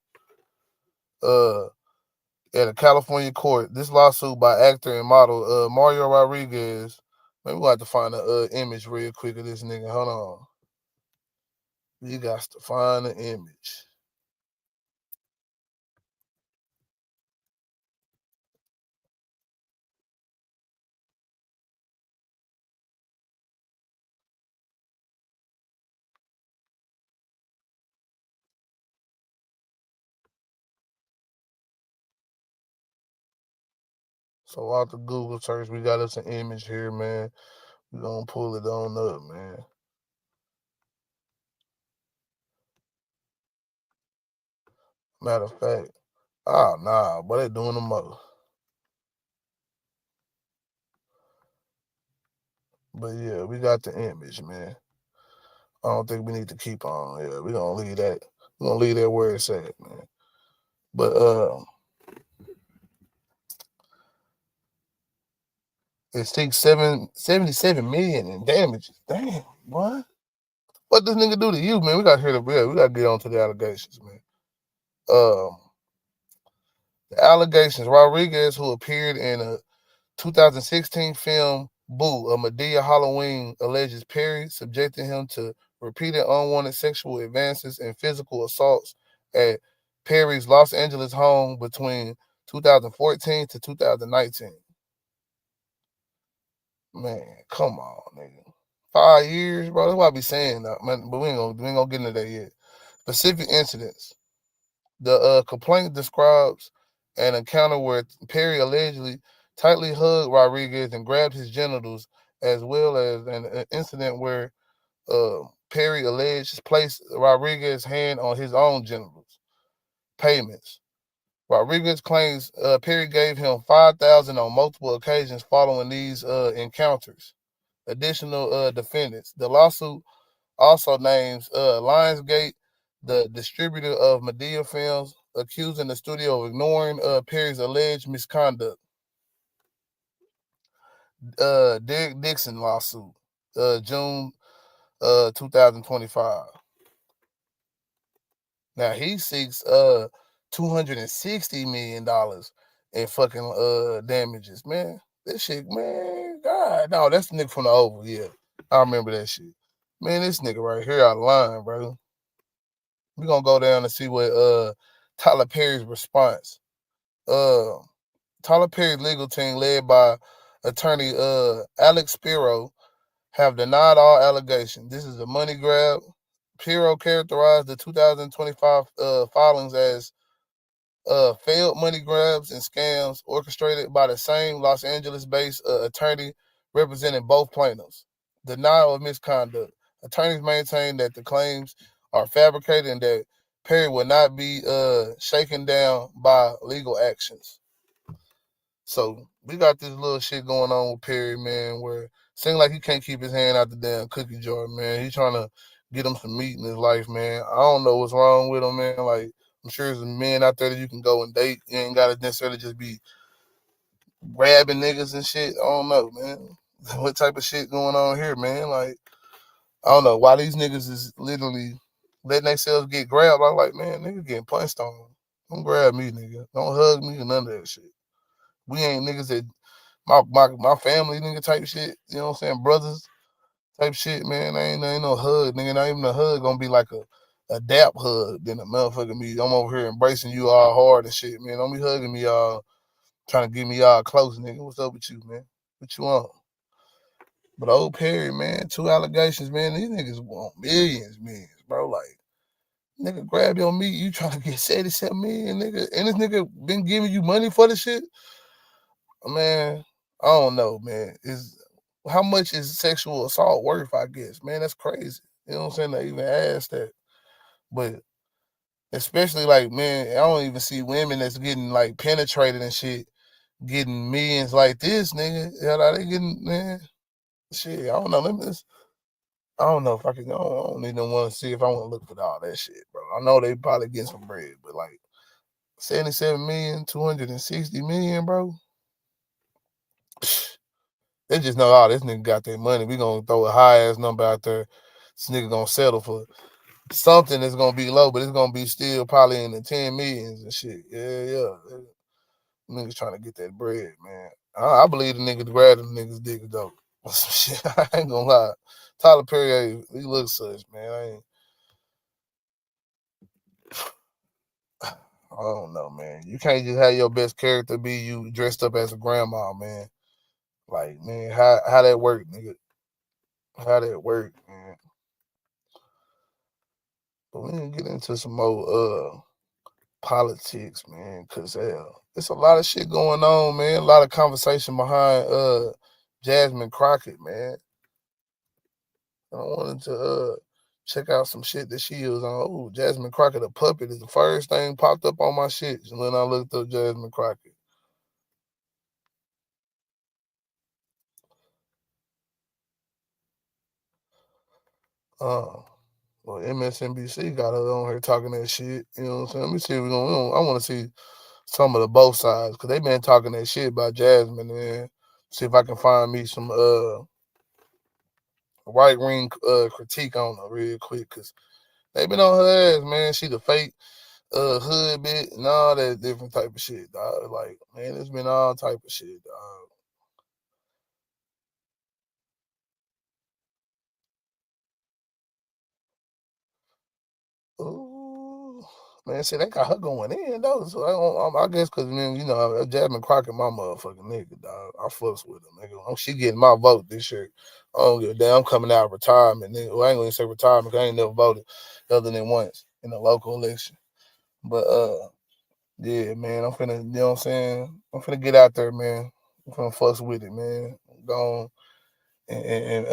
At a California court. This lawsuit by actor and model Mario Rodriguez. Man, we have to find a image real quick of this nigga. Hold on. We got to find the image. So out the Google search, we got us an image here, man. We gonna pull it on up, man. Matter of fact, nah, but they doing the most. But yeah, we got the image, man. I don't think we need to keep on. Yeah, we gonna leave that. We gonna leave that where it's at, man. But it seeks 77 million in damages. Damn, what? What this nigga do to you, man? We got to hear the bill. We got to get on to the allegations, man. The allegations: Rodriguez, who appeared in a 2016 film Boo, a Medea Halloween, alleges Perry subjected him to repeated unwanted sexual advances and physical assaults at Perry's Los Angeles home between 2014 to 2019. Man, come on, nigga. 5 years, bro. That's what I be saying, man. But we ain't gonna get into that yet. Specific incidents. The complaint describes an encounter where Perry allegedly tightly hugged Rodriguez and grabbed his genitals, as well as an incident where Perry alleged placed Rodriguez's hand on his own genitals. Payments. Rodriguez claims Perry gave him $5,000 on multiple occasions following these encounters. Additional defendants. The lawsuit also names Lionsgate, the distributor of Medea films, accusing the studio of ignoring Perry's alleged misconduct. Derek Dixon lawsuit, June 2025. Now he seeks $260 million in fucking damages, man. This shit, man, God, no, that's the nigga from the Oval, yeah. I remember that shit. Man, this nigga right here out of line, bro. We're gonna go down and see what Tyler Perry's response. Tyler Perry's legal team, led by attorney Alex Spiro, have denied all allegations. This is a money grab. Pirro characterized the 2025 filings as failed money grabs and scams orchestrated by the same Los Angeles-based attorney representing both plaintiffs. Denial of misconduct. Attorneys maintain that the claims are fabricated and that Perry will not be shaken down by legal actions. So we got this little shit going on with Perry, man, where it seems like he can't keep his hand out the damn cookie jar, man. He's trying to get him some meat in his life, man. I don't know what's wrong with him, man. Like, I'm sure there's men out there that you can go and date. You ain't got to necessarily just be grabbing niggas and shit. I don't know, man. What type of shit going on here, man? Like, I don't know why these niggas is literally letting themselves get grabbed. I'm like, man, nigga getting punched on. Don't grab me, nigga. Don't hug me or none of that shit. We ain't niggas that my family nigga type shit. You know what I'm saying? Brothers type shit, man. Ain't no hug, nigga. Not even a hug gonna be like a dap hug. Then a motherfucker me. I'm over here embracing you all hard and shit, man. Don't be hugging me all, trying to get me all close, nigga. What's up with you, man? What you want? But old Perry, man, 2 allegations, man. These niggas want millions, bro. Like, nigga, grab your meat. You trying to get 77 million, nigga. And this nigga been giving you money for the shit? Man, I don't know, man. How much is sexual assault worth, I guess? Man, that's crazy. You know what I'm saying? They even ask that. But especially like, man, I don't even see women that's getting like penetrated and shit, getting millions like this, nigga. How they getting, man? Shit, I don't know. I don't know if I can. I don't even want to see if I want to look for all that shit, bro. I know they probably get some bread, but like 77 million, 260 million, bro. They just know, oh, this nigga got their money. We gonna throw a high ass number out there. This nigga gonna settle for something that's gonna be low, but it's gonna be still probably in the 10 millions and shit. Yeah. Niggas trying to get that bread, man. I believe the niggas grab them niggas dick though. Some shit. I ain't gonna lie. Tyler Perry, he looks such, man. I don't know, man. You can't just have your best character be you dressed up as a grandma, man. Like, man, how that work, nigga? How that work, man? But we didn't get into some more politics, man, cause hell, it's a lot of shit going on, man. A lot of conversation behind Jasmine Crockett, man. I wanted to check out some shit that she was on. Oh, Jasmine Crockett, a puppet, is the first thing popped up on my shit when I looked up Jasmine Crockett. Well, MSNBC got her on here talking that shit. You know what I'm saying? Let me see if we gonna. I want to see some of the both sides because they been talking that shit about Jasmine, man. See if I can find me some right wing critique on her real quick because they been on her ass, man. She the fake hood bit and all that different type of shit, dog. Like, man, it's been all type of shit, dog. Ooh, man, see, they got her going in though. So I guess because man, you know, Jasmine Crockett, my motherfucking nigga, dog. I fucks with her, nigga. She getting my vote this year. I don't give a damn. I'm coming out of retirement, nigga. Well, I ain't gonna say retirement because I ain't never voted other than once in a local election. But yeah, man, I'm finna, you know what I'm saying? I'm finna get out there, man. I'm finna fuss with it, man. Go on and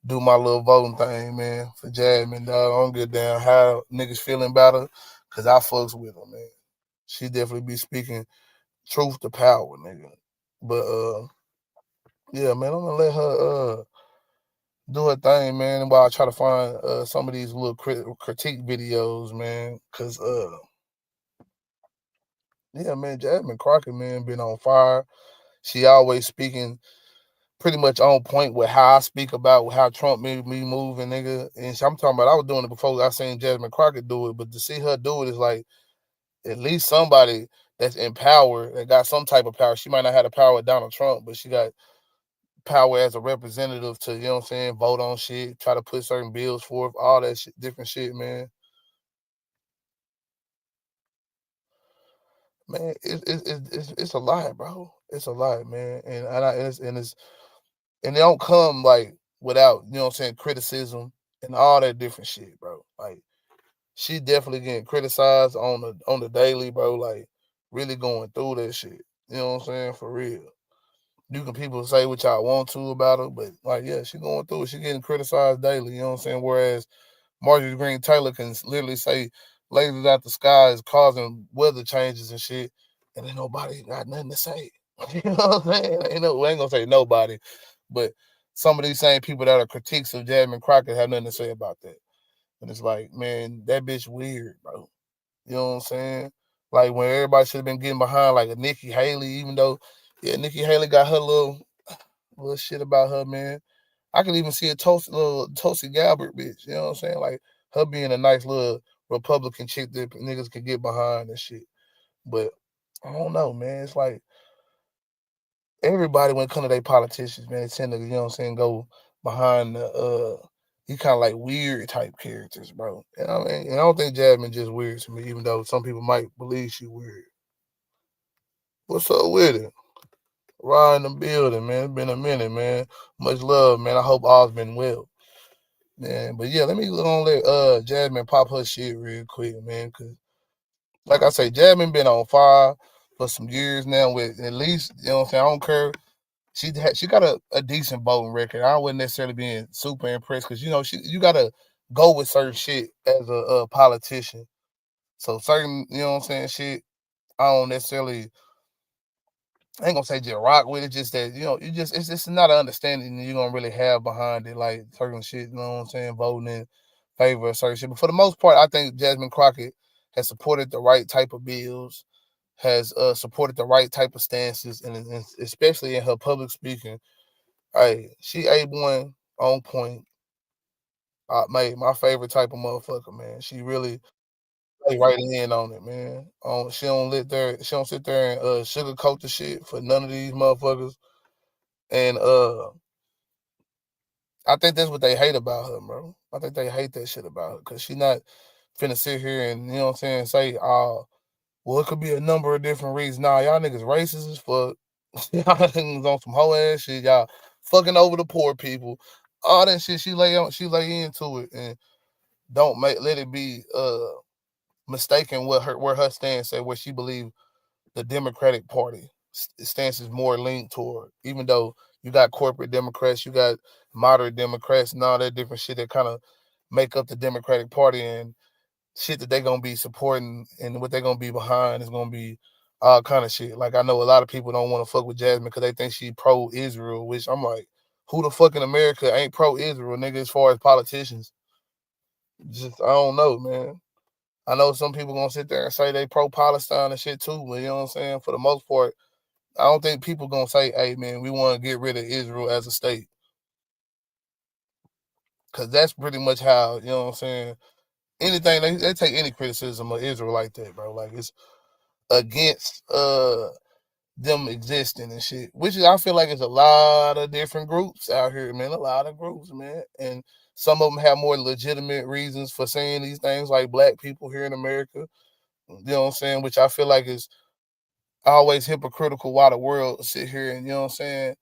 do my little voting thing, man, for Jasmine, dog. I don't give a damn how niggas feeling about her, cause I fucks with her, man. She definitely be speaking truth to power, nigga. But yeah, man, I'm gonna let her do her thing, man. And while I try to find some of these little critique videos, man, because yeah, man, Jasmine Crockett, man, been on fire. She always speaking pretty much on point with how I speak about how Trump made me moving, nigga. And I'm talking about I was doing it before I seen Jasmine Crockett do it, but to see her do it is like at least somebody that's in power that got some type of power. She might not have the power with Donald Trump, but she got power as a representative to, you know what I'm saying, vote on shit, try to put certain bills forth, all that shit, different shit, man. Man, it's a lot, bro. It's a lot, man. And they don't come like without, you know what I'm saying, criticism and all that different shit, bro. Like she definitely getting criticized on the daily, bro. Like really going through that shit. You know what I'm saying? For real. You can people say what y'all want to about her, but like, yeah, she going through it. She getting criticized daily. You know what I'm saying? Whereas Marjorie Green Taylor can literally say lasers out the sky is causing weather changes and shit, and then nobody got nothing to say. You know what I'm saying? I ain't gonna say nobody, but some of these same people that are critiques of Jasmine Crockett have nothing to say about that. And it's like, man, that bitch weird, bro. You know what I'm saying? Like when everybody should have been getting behind like a Nikki Haley, even though, yeah, Nikki Haley got her little shit about her, man. I can even see a little Tulsi Gabbard bitch. You know what I'm saying? Like her being a nice little Republican chick that niggas could get behind and shit. But I don't know, man. It's like everybody when it comes to their politicians, man, they tend to, you know what I'm saying, go behind the you kind of like weird type characters, bro. And I mean, and I don't think Jasmine just weird to me, even though some people might believe she weird. What's up with it? Raw in the building, man. It's been a minute, man. Much love, man. I hope all's been well. Man, but yeah, let me let Jasmine pop her shit real quick, man. Cause like I say, Jasmine been on fire for some years now with at least, you know what I'm saying? I don't care. She got a decent voting record. I wouldn't necessarily be super impressed because you know you gotta go with certain shit as a politician. So certain, you know what I'm saying, shit, I don't necessarily I ain't gonna say just rock with it, just that, you know, it's just not an understanding that you're gonna really have behind it, like certain shit, you know what I'm saying, voting in favor of certain shit. But for the most part, I think Jasmine Crockett has supported the right type of bills, has supported the right type of stances, and especially in her public speaking. Hey, she A1 on point. My favorite type of motherfucker, man. She really lay right in on it, man. She don't sit there and sugarcoat the shit for none of these motherfuckers. And I think that's what they hate about her, bro. I think they hate that shit about her because she not finna sit here and, you know what I'm saying, say, well, it could be a number of different reasons. Nah, y'all niggas racist as fuck. Y'all niggas on some hoe ass shit. Y'all fucking over the poor people. All that shit she lay into it and don't let it be mistaken what where her stance at, where she believe the Democratic Party stance is more linked toward, even though you got corporate Democrats, you got moderate Democrats, and all that different shit that kind of make up the Democratic Party, and shit that they're gonna be supporting and what they're gonna be behind is gonna be all kind of shit. Like I know a lot of people don't want to fuck with Jasmine because they think she pro-Israel, which I'm like, who the fuck in America ain't pro-Israel, nigga, as far as politicians? Just I don't know, man. I know some people gonna sit there and say they pro-Palestine and shit too, but you know what I'm saying? For the most part, I don't think people gonna say, hey man, we want to get rid of Israel as a state. Cause that's pretty much how, you know what I'm saying, anything they take any criticism of Israel like that, bro. Like it's against them existing and shit. Which is I feel like it's a lot of different groups out here, man. A lot of groups, man. And some of them have more legitimate reasons for saying these things, like black people here in America. You know what I'm saying? Which I feel like is always hypocritical while the world sit here and, you know what I'm saying,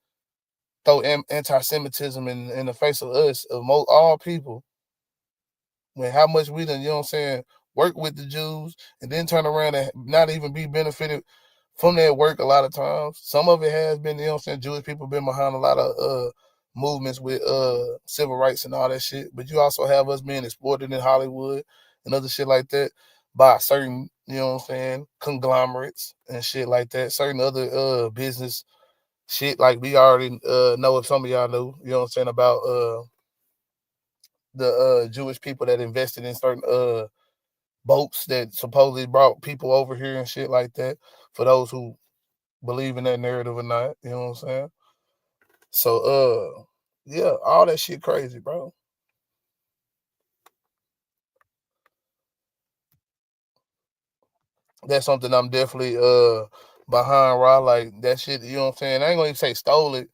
throw anti-Semitism in the face of us, of all people. When how much we done, you know what I'm saying, work with the Jews and then turn around and not even be benefited from that work a lot of times. Some of it has been, you know what I'm saying, Jewish people been behind a lot of movements with civil rights and all that shit. But you also have us being exploited in Hollywood and other shit like that by certain, you know what I'm saying, conglomerates and shit like that. Certain other business shit like we already know if some of y'all know, you know what I'm saying, about the Jewish people that invested in certain boats that supposedly brought people over here and shit like that, for those who believe in that narrative or not, you know what I'm saying? So yeah, all that shit crazy, bro. That's something I'm definitely behind, Raw. Like that shit, you know what I'm saying? I ain't gonna even say stole it,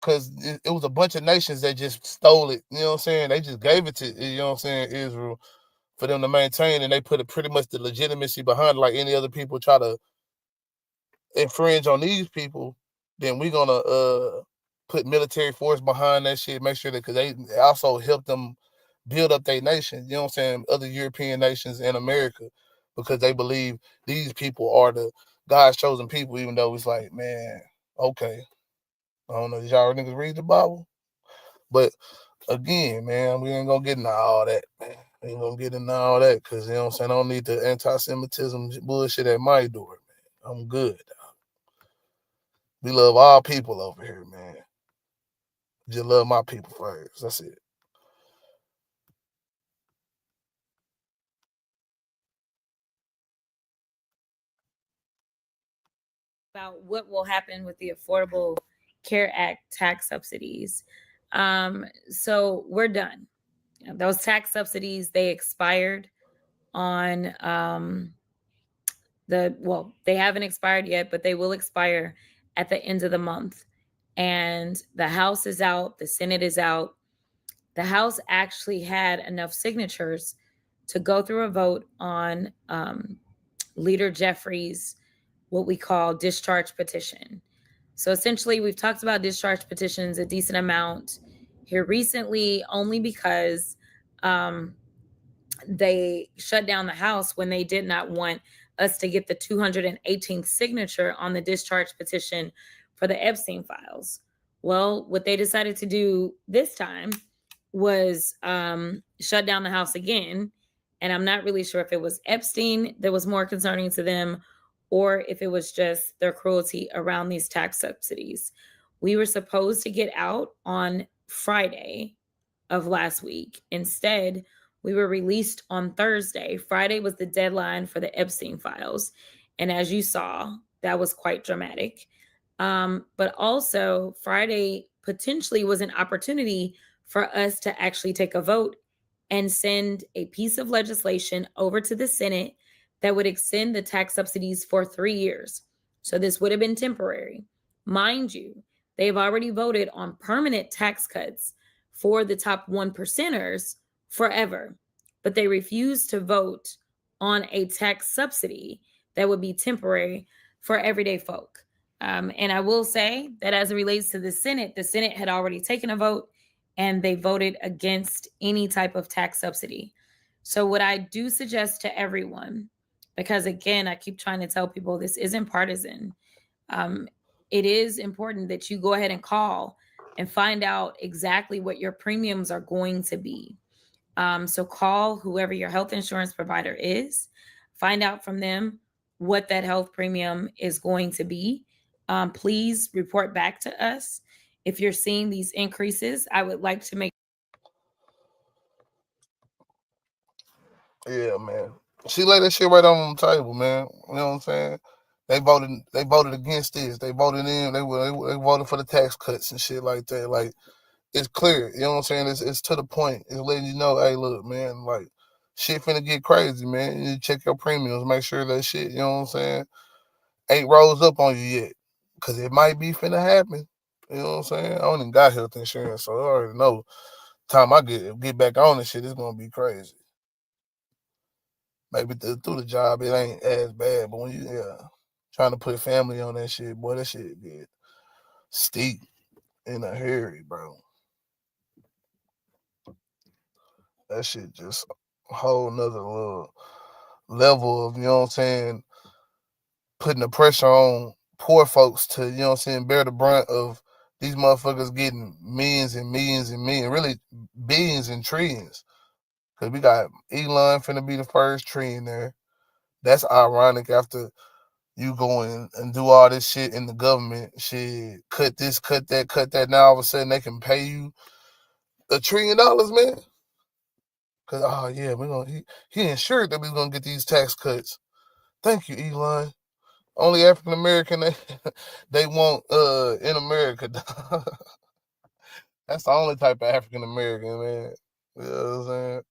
because it was a bunch of nations that just stole it, you know what I'm saying? They just gave it to, you know what I'm saying, Israel, for them to maintain, and they put it pretty much the legitimacy behind it. Like any other people try to infringe on these people, then we're gonna put military force behind that shit, make sure that, because they also help them build up their nation, you know what I'm saying, other European nations and America, because they believe these people are the God's chosen people, even though it's like, man, okay, I don't know, did y'all niggas read the Bible? But again, man, we ain't gonna get into all that, man. We ain't gonna get into all that, because, you know what I'm saying, I don't need the anti-Semitism bullshit at my door, man. I'm good. We love all people over here, man. Just love my people first. That's it. About what will happen with the Affordable Care Act tax subsidies. So we're done. Those tax subsidies, they expired on they haven't expired yet, but they will expire at the end of the month. And the House is out, the Senate is out. The House actually had enough signatures to go through a vote on Leader Jeffrey's what we call discharge petition. So essentially, we've talked about discharge petitions a decent amount here recently, only because they shut down the House when they did not want us to get the 218th signature on the discharge petition for the Epstein files. Well, what they decided to do this time was shut down the House again. And I'm not really sure if it was Epstein that was more concerning to them, or if it was just their cruelty around these tax subsidies. We were supposed to get out on Friday of last week. Instead, we were released on Thursday. Friday was the deadline for the Epstein files. And as you saw, that was quite dramatic. But also, Friday potentially was an opportunity for us to actually take a vote and send a piece of legislation over to the Senate that would extend the tax subsidies for 3 years. So this would have been temporary. Mind you, they've already voted on permanent tax cuts for the top 1%ers forever, but they refuse to vote on a tax subsidy that would be temporary for everyday folk. And I will say that as it relates to the Senate had already taken a vote and they voted against any type of tax subsidy. So what I do suggest to everyone, because again, I keep trying to tell people this isn't partisan. It is important that you go ahead and call and find out exactly what your premiums are going to be. So call whoever your health insurance provider is, find out from them what that health premium is going to be. Please report back to us if you're seeing these increases. I would like to make. Yeah, man. She laid that shit right on the table, man. You know what I'm saying? They voted against this. They voted in. They voted for the tax cuts and shit like that. Like, it's clear. You know what I'm saying? It's to the point. It's letting you know, hey, look, man, like, shit finna get crazy, man. You need to check your premiums, make sure that shit, you know what I'm saying, ain't rose up on you yet. Cause it might be finna happen. You know what I'm saying? I don't even got health insurance, so I already know time I get back on this shit, it's gonna be crazy. Maybe through the job it ain't as bad, but when you trying to put family on that shit, boy, that shit get steep in a hurry, bro. That shit just a whole nother little level of, you know what I'm saying, putting the pressure on poor folks to, you know what I'm saying, bear the brunt of these motherfuckers getting millions and millions and millions, really billions and trillions. Cause we got Elon finna be the first trillionaire. That's ironic after you go in and do all this shit in the government, shit, cut this, cut that. Now all of a sudden they can pay you $1 trillion, man. Cause he ensured that we was gonna get these tax cuts. Thank you, Elon. Only African American they want in America. That's the only type of African American, man. You know what I'm saying?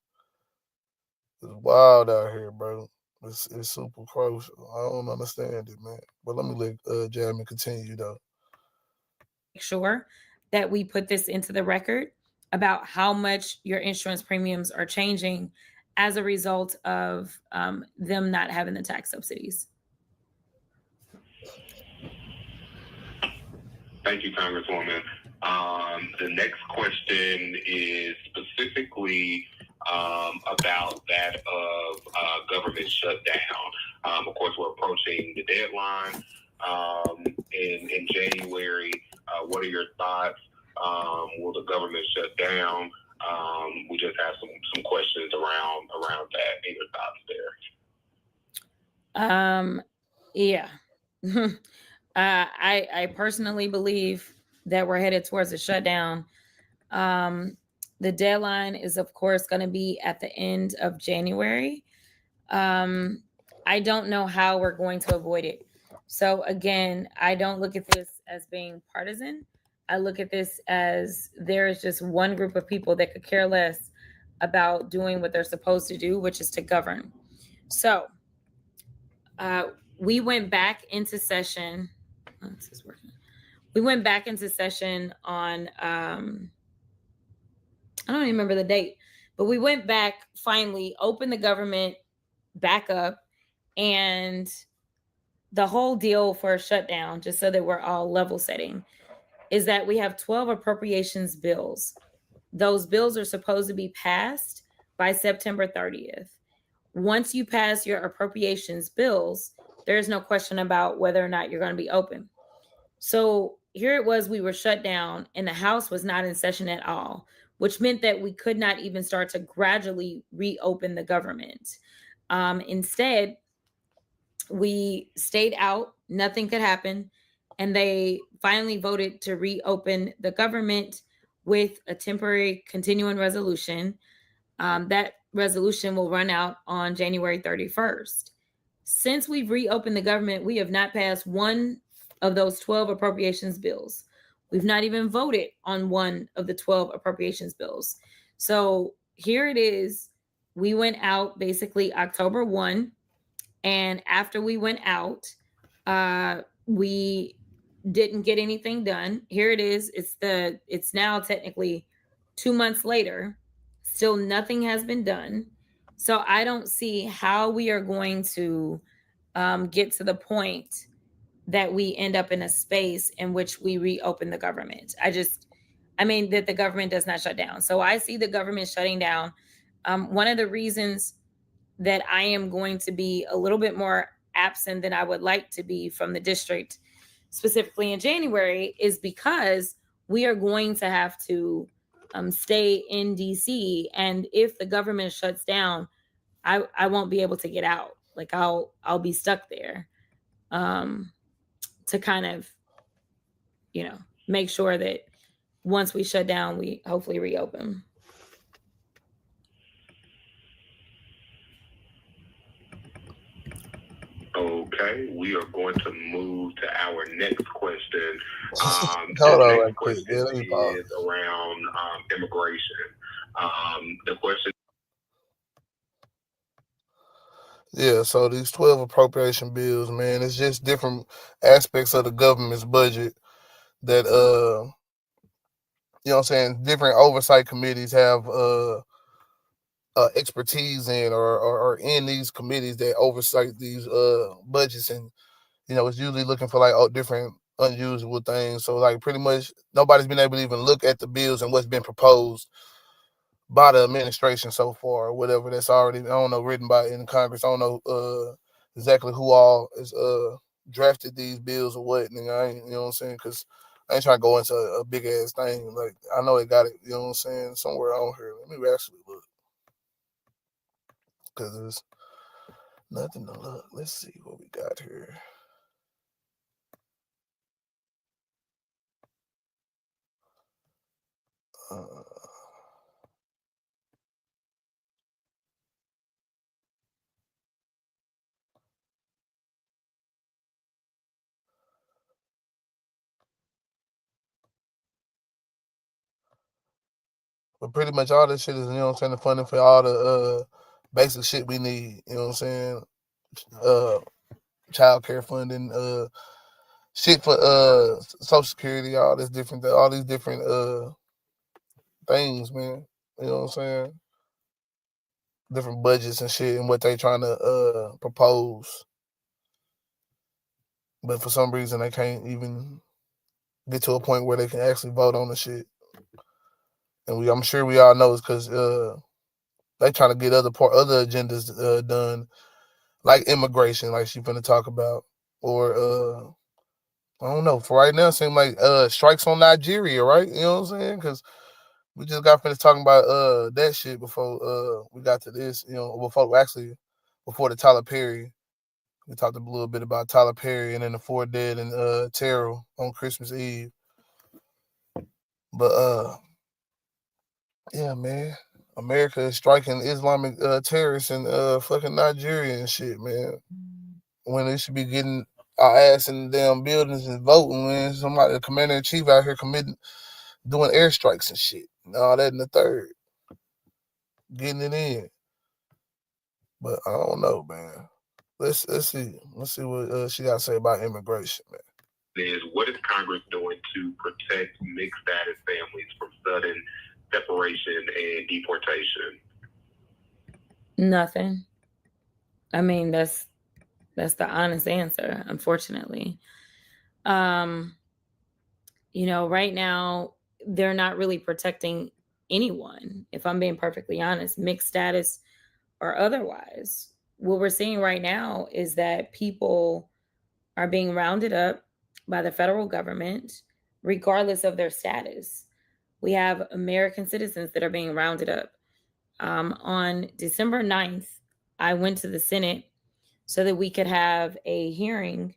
It's wild out here, bro. It's super crucial. I don't understand it, man. But let me let Jasmine continue though. Make sure that we put this into the record about how much your insurance premiums are changing as a result of them not having the tax subsidies. Thank you, Congresswoman. The next question is specifically about that of government shutdown. Of course, we're approaching the deadline in January. What are your thoughts? Will the government shut down? We just have some questions around that. And your thoughts there? Yeah. I personally believe that we're headed towards a shutdown. The deadline is, of course, going to be at the end of January. I don't know how we're going to avoid it. So again, I don't look at this as being partisan. I look at this as there is just one group of people that could care less about doing what they're supposed to do, which is to govern. So we went back into session. Oh, this is working. We went back into session on, I don't even remember the date, but we went back, finally opened the government back up, and the whole deal for a shutdown, just so that we're all level setting, is that we have 12 appropriations bills. Those bills are supposed to be passed by September 30th. Once you pass your appropriations bills, there's no question about whether or not you're going to be open. So here it was, we were shut down and the House was not in session at all, which meant that we could not even start to gradually reopen the government. Instead, we stayed out, nothing could happen, and they finally voted to reopen the government with a temporary continuing resolution. That resolution will run out on January 31st. Since we've reopened the government, we have not passed one of those 12 appropriations bills. We've not even voted on one of the 12 appropriations bills. So here it is. We went out basically October 1. And after we went out, we didn't get anything done. Here it is. It's now technically 2 months later. Still nothing has been done. So I don't see how we are going to get to the point that we end up in a space in which we reopen the government. That the government does not shut down. So I see the government shutting down. One of the reasons that I am going to be a little bit more absent than I would like to be from the district, specifically in January, is because we are going to have to stay in DC. And if the government shuts down, I won't be able to get out. Like I'll be stuck there to kind of, make sure that once we shut down, we hopefully reopen. Okay, we are going to move to our next question. Hold on right quick. Yeah, let me pause. Is around immigration. The question. Yeah, so these 12 appropriation bills, man, it's just different aspects of the government's budget that you know what I'm saying, different oversight committees have expertise in or in these committees that oversight these budgets, and it's usually looking for like different unusual things. So like pretty much nobody's been able to even look at the bills and what's been proposed by the administration so far, or whatever that's already, I don't know, written by in Congress. I don't know exactly who all is drafted these bills or what. And I ain't, you know what I'm saying? Because I ain't trying to go into a big ass thing. Like I know they got it, you know what I'm saying, somewhere on here. Let me actually look, because there's nothing to look. Let's see what we got here. But pretty much all this shit is, you know what I'm saying, the funding for all the basic shit we need. You know what I'm saying? Child care funding, shit for Social Security, all these different things, man. You know what I'm saying? Different budgets and shit and what they trying to propose. But for some reason they can't even get to a point where they can actually vote on the shit. And I'm sure we all know it's because they trying to get other agendas done, like immigration, like she finna talk about, or I don't know. For right now, it seems like strikes on Nigeria, right? You know what I'm saying? Because we just got finished talking about that shit before we got to this. You know, before the Tyler Perry. We talked a little bit about Tyler Perry and then the 4 Dead and Terrell on Christmas Eve. But yeah, man. America is striking Islamic terrorists in fucking Nigeria and shit, man. When they should be getting our ass in the damn buildings and voting, when somebody, the commander in chief out here doing airstrikes and shit. And all that in the third. Getting it in. But I don't know, man. Let's see. Let's see what she got to say about immigration, man. Is what is Congress doing to protect mixed status families from sudden separation and deportation? Nothing. I mean, that's the honest answer, unfortunately. You know, right now they're not really protecting anyone, if I'm being perfectly honest, mixed status or otherwise. What we're seeing right now is that people are being rounded up by the federal government, regardless of their status. We have American citizens that are being rounded up. On December 9th, I went to the Senate so that we could have a hearing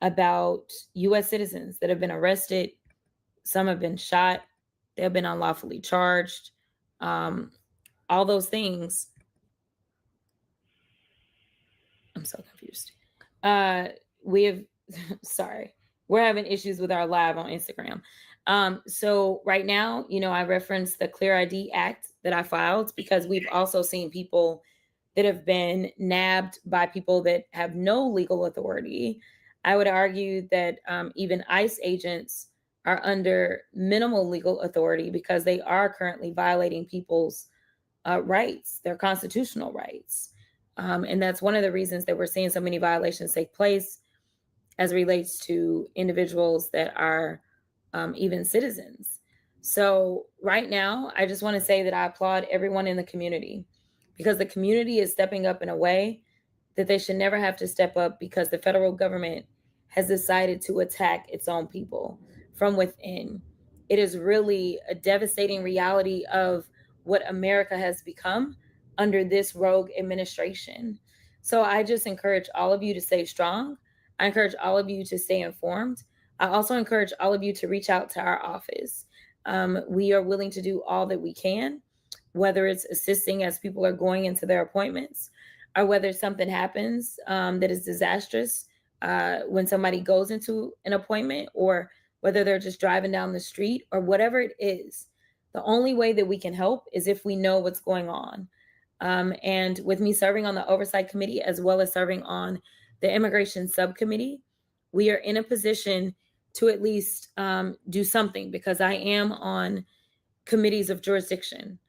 about U.S. citizens that have been arrested. Some have been shot. They have been unlawfully charged. All those things. I'm so confused. We have, sorry, we're having issues with our live on Instagram. So right now, you know, I referenced the Clear ID Act that I filed because we've also seen people that have been nabbed by people that have no legal authority. I would argue that even ICE agents are under minimal legal authority because they are currently violating people's rights, their constitutional rights. And that's one of the reasons that we're seeing so many violations take place as it relates to individuals that are even citizens. So right now, I just want to say that I applaud everyone in the community because the community is stepping up in a way that they should never have to step up because the federal government has decided to attack its own people from within. It is really a devastating reality of what America has become under this rogue administration. So I just encourage all of you to stay strong. I encourage all of you to stay informed. I also encourage all of you to reach out to our office. We are willing to do all that we can, whether it's assisting as people are going into their appointments, or whether something happens that is disastrous when somebody goes into an appointment, or whether they're just driving down the street, or whatever it is. The only way that we can help is if we know what's going on. And with me serving on the Oversight Committee, as well as serving on the Immigration Subcommittee, we are in a position to at least do something because I am on committees of jurisdiction.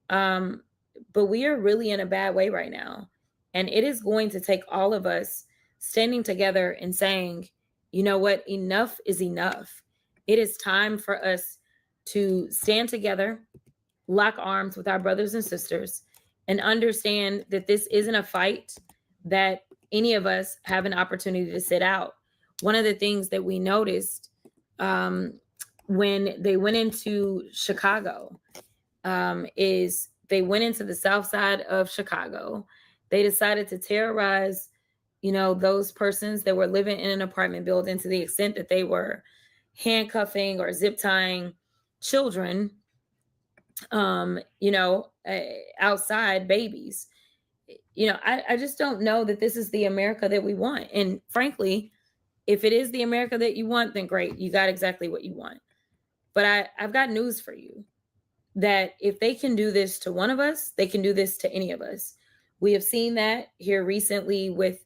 But we are really in a bad way right now. And it is going to take all of us standing together and saying, you know what, enough is enough. It is time for us to stand together, lock arms with our brothers and sisters, and understand that this isn't a fight that any of us have an opportunity to sit out. One of the things that we noticed when they went into Chicago is they went into the south side of Chicago. They decided to terrorize, you know, those persons that were living in an apartment building to the extent that they were handcuffing or zip tying children, outside babies. You know, I just don't know that this is the America that we want. And frankly, if it is the America that you want, then great. You got exactly what you want. But I've got news for you. that if they can do this to one of us, they can do this to any of us. We have seen that here recently with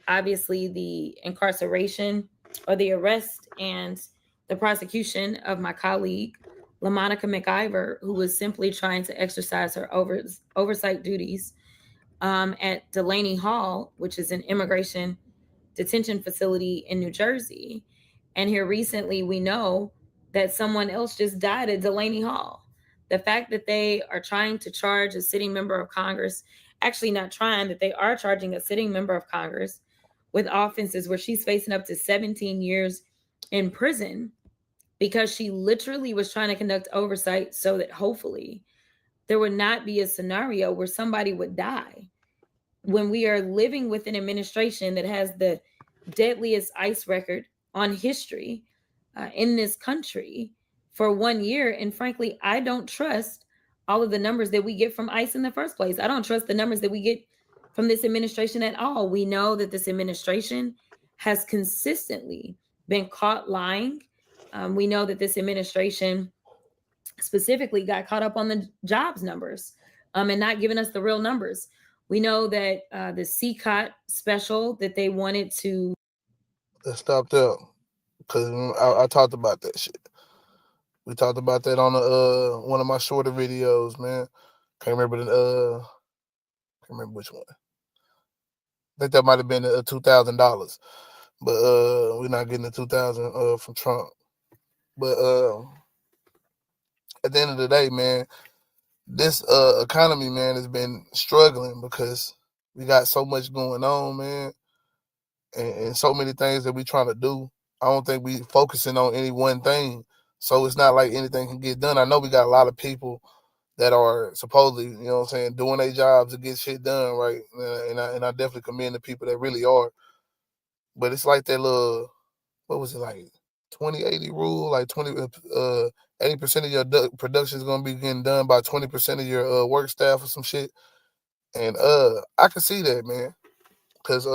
obviously the incarceration or the arrest and the prosecution of my colleague, LaMonica McIver, who was simply trying to exercise her oversight duties at Delaney Hall, which is an immigration detention facility in New Jersey. And here recently, we know that someone else just died at Delaney Hall. The fact that they are trying to charge a sitting member of Congress, actually not trying, that they are charging a sitting member of Congress with offenses where she's facing up to 17 years in prison because she literally was trying to conduct oversight so that hopefully there would not be a scenario where somebody would die. When we are living with an administration that has the deadliest ICE record on history in this country for 1 year. And frankly, I don't trust all of the numbers that we get from ICE in the first place. I don't trust the numbers that we get from this administration at all. We know that this administration has consistently been caught lying. We know that this administration specifically got caught up on the jobs numbers and not giving us the real numbers. We know that the CCOT special that they wanted to... Let's stop there, because I talked about that shit. We talked about that on one of my shorter videos, man. Can't remember which one. I think that might have been $2,000, but we're not getting the 2,000 from Trump. But at the end of the day, man, this economy, man, has been struggling because we got so much going on, man, and so many things that we trying to do. I don't think we focusing on any one thing, so it's not like anything can get done. I know we got a lot of people that are supposedly, you know what I'm saying, doing their jobs to get shit done, right? And I definitely commend the people that really are. But it's like that little, what was it, like 20-80 rule? Like 80% of your production is gonna be getting done by 20% of your work staff or some shit. And I can see that, man, because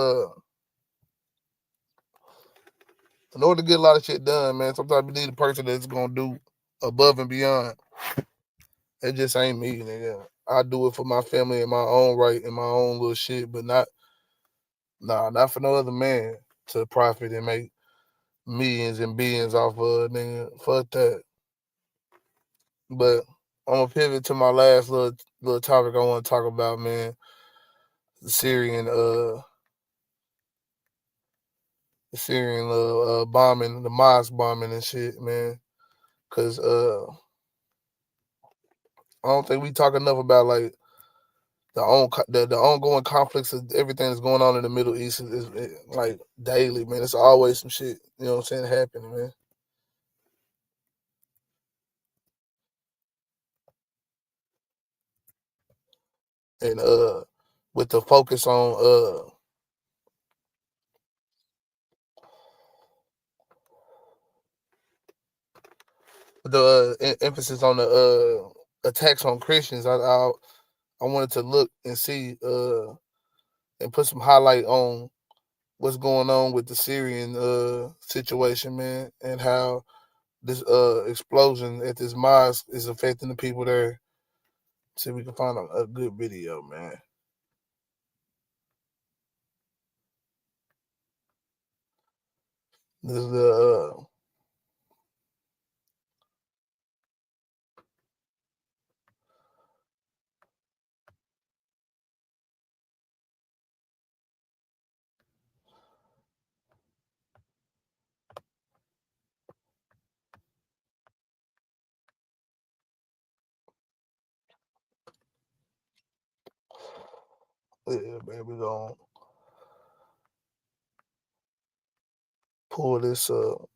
in order to get a lot of shit done, man, sometimes you need a person that's gonna do above and beyond. It just ain't me, nigga. I do it for my family in my own right, in my own little shit, but not for no other man to profit and make millions and billions off of, nigga. Fuck that. But I'm gonna pivot to my last little topic I want to talk about, man. The Syrian bombing, the mosque bombing and shit, man. Cause I don't think we talk enough about like the ongoing conflicts of everything that's going on in the Middle East is like daily, man. It's always some shit, you know what I'm saying, happening, man. And with the focus on the emphasis on the attacks on Christians, I wanted to look and see and put some highlight on what's going on with the Syrian situation, man, and how this explosion at this mosque is affecting the people there. See if we can find a good video, man. This is the yeah, man, we're gonna pull this up.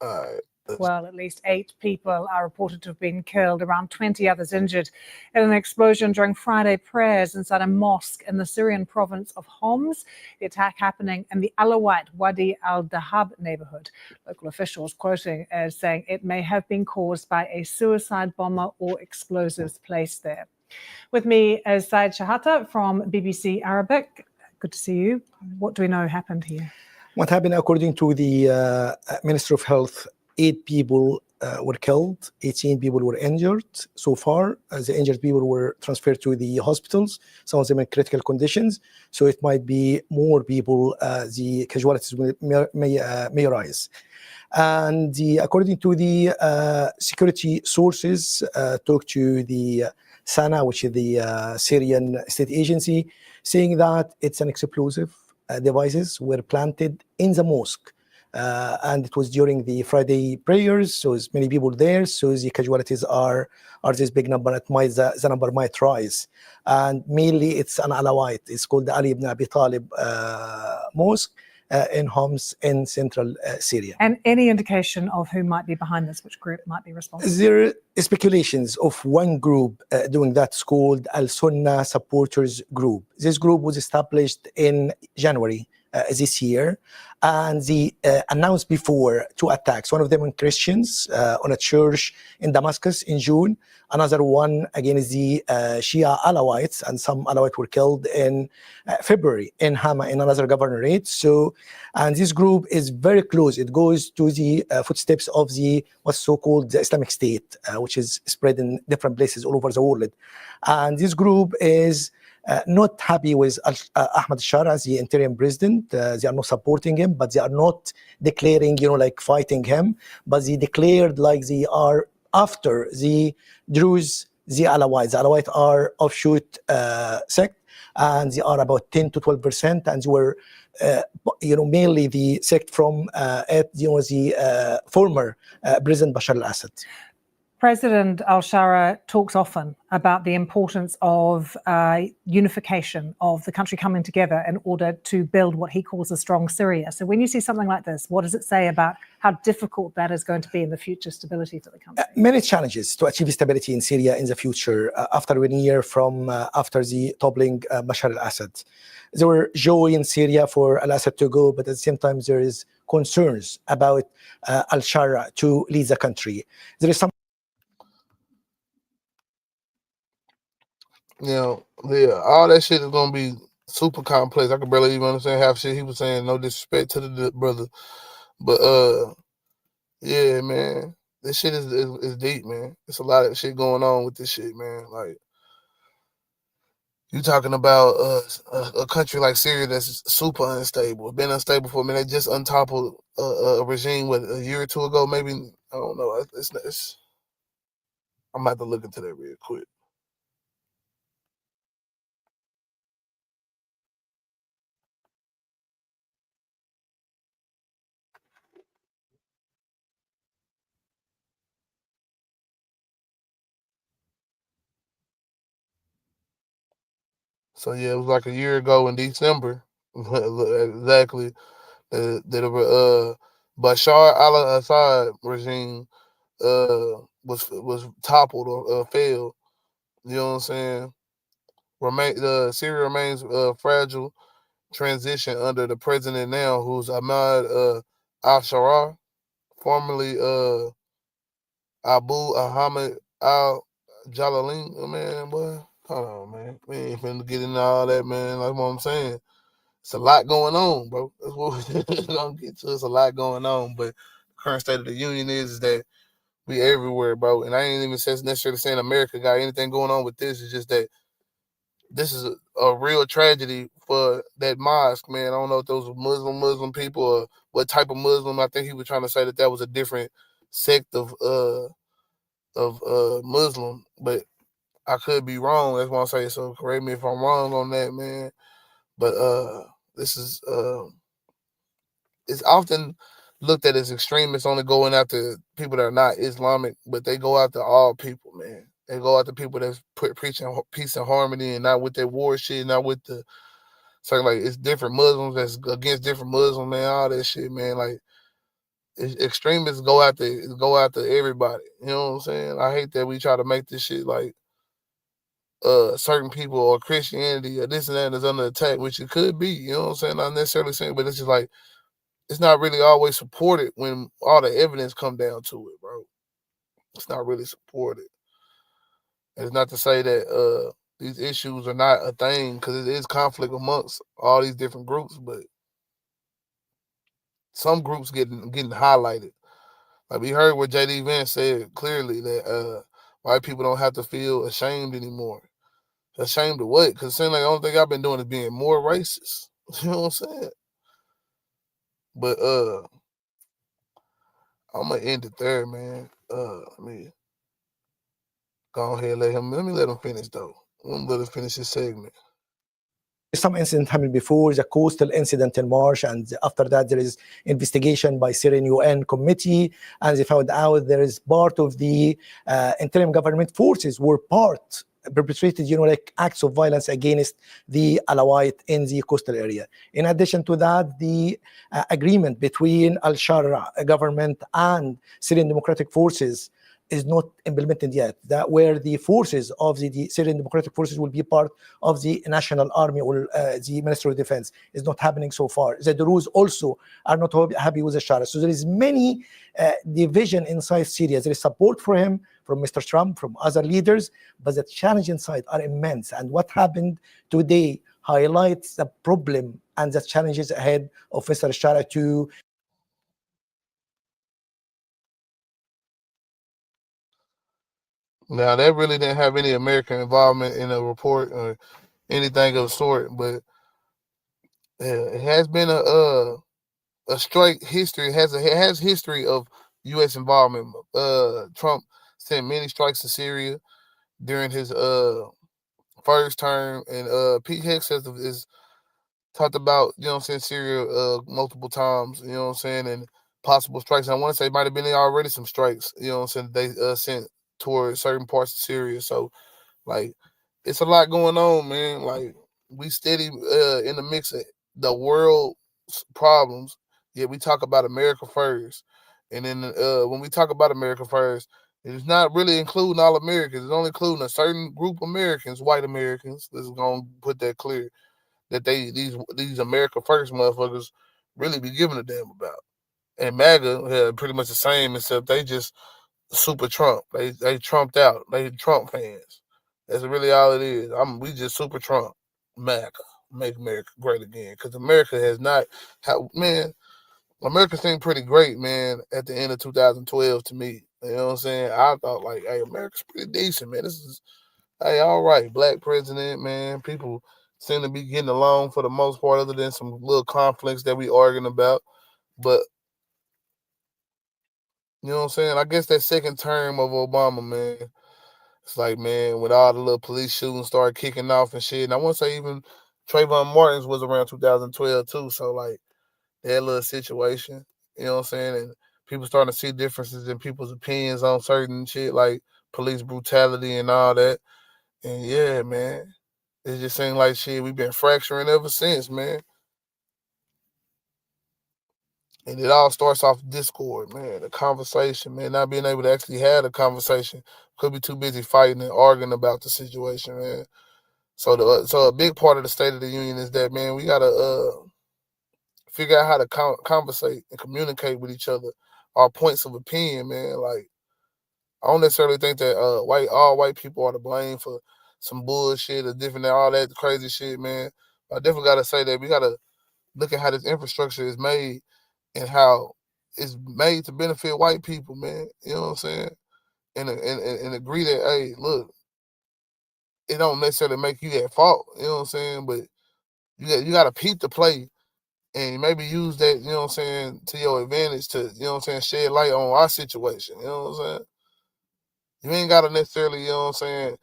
All right. Well, at least 8 people are reported to have been killed, around 20 others injured in an explosion during Friday prayers inside a mosque in the Syrian province of Homs. The attack happening in the Alawite Wadi al-Dahab neighborhood. Local officials quoting as saying it may have been caused by a suicide bomber or explosives placed there. With me is Said Shahata from BBC Arabic. Good to see you. What do we know happened here? What happened, according to the Minister of Health, 8 people were killed, 18 people were injured so far. The injured people were transferred to the hospitals, some of them in critical conditions. So it might be more people, the casualties may rise. And according to the security sources, talked to the SANA, which is the Syrian state agency, saying that it's an explosive devices were planted in the mosque. And it was during the Friday prayers, so there's many people there, so the casualties are this big number. The number might rise, and mainly it's an Alawite. It's called the Ali ibn Abi Talib mosque in Homs in central Syria. And any indication of who might be behind this, which group might be responsible? There are speculations of one group doing that. It's called Al Sunnah Supporters Group. This group was established in January this year, and they announced before 2 attacks. One of them on Christians on a church in Damascus in June. Another one against the Shia Alawites, and some Alawites were killed in February in Hama, in another governorate. So, and this group is very close. It goes to the footsteps of the what's so-called the Islamic State, which is spread in different places all over the world. And this group is not happy with Ahmad Shara as the interim president. They are not supporting him, but they are not declaring, like fighting him. But they declared like they are after the Druze, the Alawites. The Alawites are offshoot sect, and they are about 10 to 12%, and they were, mainly the sect from the former President Bashar al-Assad. President al-Shara talks often about the importance of unification of the country coming together in order to build what he calls a strong Syria. So when you see something like this, what does it say about how difficult that is going to be in the future stability for the country? Many challenges to achieve stability in Syria in the future after 1 year from after the toppling Bashar al-Assad. There were joy in Syria for al-Assad to go, but at the same time there is concerns about al-Shara to lead the country. There is some all that shit is gonna be super complex. I could barely even understand half shit he was saying. No disrespect to the brother, but yeah, man, this shit is deep, man. It's a lot of shit going on with this shit, man. Like you talking about a country like Syria that's super unstable, been unstable for a minute. They just untoppled a regime a year or two ago, maybe. I don't know. It's I'm gonna have to look into that real quick. So yeah, it was like a year ago in December, exactly. That Bashar al-Assad regime was toppled or failed. You know what I'm saying? Syria remains fragile transition under the president now, who's Ahmad al-Sharar, formerly Abu Ahmed al-Jalalain. Man, boy, hold on, man. We ain't finna get into all that, man. Like what I'm saying. It's a lot going on, bro. That's what we're gonna get to. It's a lot going on, but the current state of the union is that we everywhere, bro. And I ain't even necessarily saying America got anything going on with this. It's just that this is a real tragedy for that mosque, man. I don't know if those were Muslim people or what type of Muslim. I think he was trying to say that was a different sect of Muslim, but I could be wrong. That's why I say so. Correct me if I'm wrong on that, man. But this is it's often looked at as extremists only going after people that are not Islamic, but they go after all people, man. They go after people that's preaching peace and harmony and not with that war shit, not with the like it's different Muslims that's against different Muslims, man. All that shit, man. Like extremists go after everybody. You know what I'm saying? I hate that we try to make this shit like certain people or Christianity or this and that is under attack, which it could be. You know what I'm saying? Not necessarily saying, but it's just like it's not really always supported when all the evidence come down to it, bro. It's not really supported. And it's not to say that these issues are not a thing, because it is conflict amongst all these different groups, but some groups getting highlighted. Like we heard what JD Vance said clearly that white people don't have to feel ashamed anymore. Ashamed of what? Because it seems like the only thing I've been doing is being more racist. You know what I'm saying? But I'm gonna end it there, man. Let me go ahead and let him finish though. I'm gonna let him finish his segment. Some incident happened before the coastal incident in March, and after that there is investigation by Syrian UN committee, and they found out there is part of the interim government forces were perpetrated, like acts of violence against the Alawite in the coastal area. In addition to that, the agreement between Al-Shara government and Syrian Democratic Forces is not implemented yet. That where the forces of the Syrian Democratic Forces will be part of the National Army or the Ministry of Defense is not happening so far. The Druze also are not happy with the Shara. So there is many division inside Syria. There is support for him from Mr. Trump, from other leaders, but the challenge inside are immense. And what happened today highlights the problem and the challenges ahead of Mr. Shara to Now that really didn't have any American involvement in the report or anything of the sort, but it has been a straight history. It has history of U.S. involvement. Trump sent many strikes to Syria during his first term, and Pete Hicks is talked about, Syria multiple times, what I'm saying, and possible strikes. And I want to say it might have been already some strikes, what I'm saying, they sent toward certain parts of Syria. So, like, it's a lot going on, man. Like, we steady in the mix of the world's problems, yet we talk about America first. And then when we talk about America first, it's not really including all Americans. It's only including a certain group of Americans, white Americans. This is going to put that clear, that these America first motherfuckers really be giving a damn about. And MAGA pretty much the same, except they just super Trump. They trumped out. They Trump fans. That's really all it is. We just super Trump. MAGA. Make America great again. Because America has not man, America seemed pretty great, man, at the end of 2012 to me. You know what I'm saying? I thought like, hey, America's pretty decent, man. This is all right. Black president, man. People seem to be getting along for the most part, other than some little conflicts that we arguing about. But you know what I'm saying? I guess that second term of Obama, man, it's like, man, when all the little police shootings started kicking off and shit. And I want to say even Trayvon Martin's was around 2012 too. So like that little situation, you know what I'm saying? And people starting to see differences in people's opinions on certain shit like police brutality and all that. And yeah, man, it just seemed like shit. We've been fracturing ever since, man. And it all starts off discord, man. The conversation, man. Not being able to actually have a conversation. Could be too busy fighting and arguing about the situation, man. So a big part of the State of the Union is that, man, we gotta figure out how to conversate and communicate with each other, our points of opinion, man. Like, I don't necessarily think that all white people are to blame for some bullshit or different all that crazy shit, man. I definitely gotta say that we gotta look at how this infrastructure is made and how it's made to benefit white people, man. You know what I'm saying? And agree that, hey, look, it don't necessarily make you at fault. You know what I'm saying? But you got to peep the play and maybe use that, you know what I'm saying, to your advantage to, you know what I'm saying, shed light on our situation. You know what I'm saying? You ain't got to necessarily, you know what I'm saying,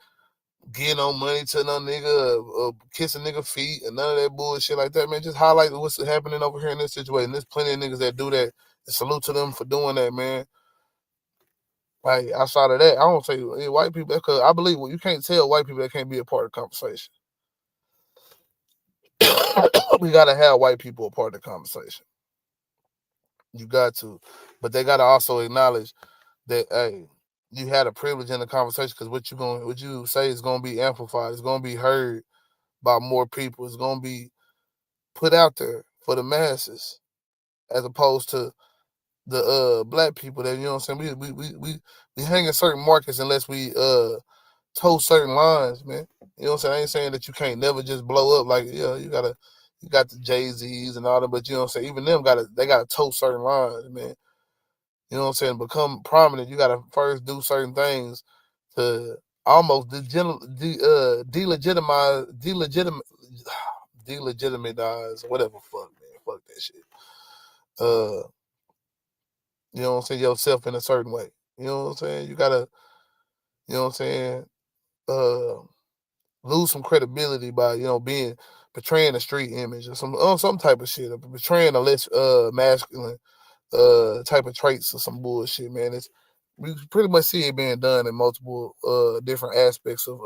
give no money to no nigga or kiss a nigga feet and none of that bullshit like that, man. Just highlight what's happening over here in this situation. There's plenty of niggas that do that. And salute to them for doing that, man. Like, outside of that, I don't say white people, because I believe you can't tell white people that can't be a part of the conversation. We got to have white people a part of the conversation. You got to. But they got to also acknowledge that, hey, you had a privilege in the conversation, because what you say is going to be amplified. It's going to be heard by more people. It's going to be put out there for the masses, as opposed to the black people that, you know what I'm saying, we hang in certain markets unless we toe certain lines, man. You know what I'm saying? I ain't saying that you can't never just blow up. Like, yeah, you got the Jay-Z's and all that, but you know what I'm saying, even them they gotta toe certain lines, man. You know what I'm saying? Become prominent. You gotta first do certain things to almost delegitimize whatever. Fuck, man. Fuck that shit. You know what I'm saying? Yourself in a certain way. You know what I'm saying? You gotta, you know what I'm saying? Lose some credibility by portraying a street image or some type of shit, or portraying a less masculine type of traits or some bullshit, man. We pretty much see it being done in multiple different aspects of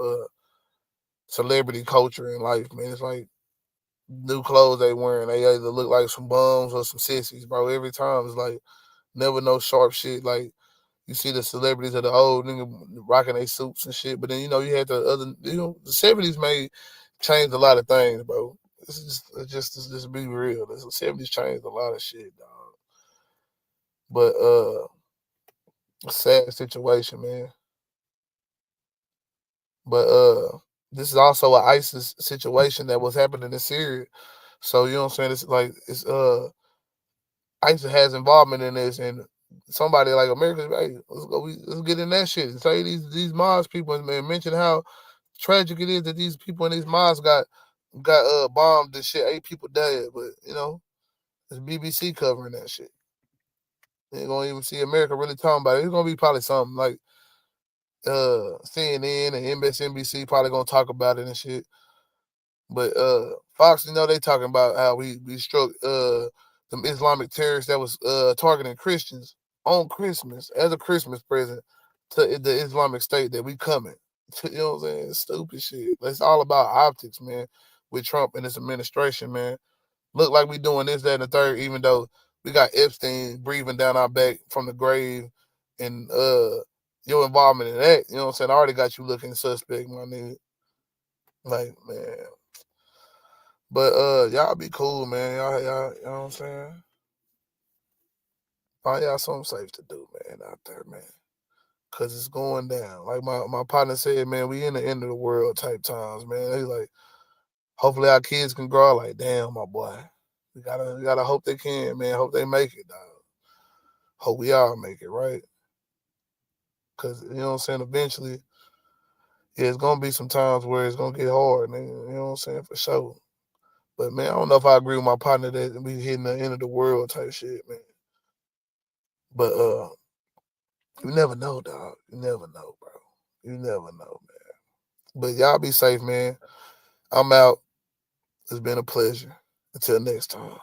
celebrity culture and life, man. It's like new clothes they wearing, they either look like some bums or some sissies, bro. Every time it's like never no sharp shit. Like you see the celebrities of the old nigga rocking their suits and shit, but then you had the other, the 70s changed a lot of things, bro. It's just be real. The 70s changed a lot of shit, dog. But a sad situation, man. But this is also an ISIS situation that was happening in Syria. So you know what I'm saying? It's ISIS has involvement in this, and somebody like America, hey, let's get in that shit and say these mosque people and mention how tragic it is that these people in these mosques got bombed and shit. 8 people died, but it's BBC covering that shit. You ain't gonna even see America really talking about it. It's gonna be probably something like CNN and MSNBC probably gonna talk about it and shit. But Fox, they talking about how we struck some Islamic terrorists that was targeting Christians on Christmas as a Christmas present to the Islamic State, that we coming. You know what I'm saying? Stupid shit. It's all about optics, man, with Trump and his administration, man. Look like we doing this, that, and the third, even though we got Epstein breathing down our back from the grave, and your involvement in that, you know what I'm saying? I already got you looking suspect, my nigga. Like, man. But y'all be cool, man. Y'all, you know what I'm saying? Find y'all something safe to do, man, out there, man. Cause it's going down. Like my partner said, man, we in the end of the world type times, man. He's like, hopefully our kids can grow. Like, damn, my boy. We gotta hope they can, man. Hope they make it, dog. Hope we all make it, right? Cause you know what I'm saying, eventually, yeah, it's gonna be some times where it's gonna get hard, man. You know what I'm saying? For sure. But man, I don't know if I agree with my partner that we hitting the end of the world type shit, man. But you never know, dog. You never know, bro. You never know, man. But y'all be safe, man. I'm out. It's been a pleasure. Until next time.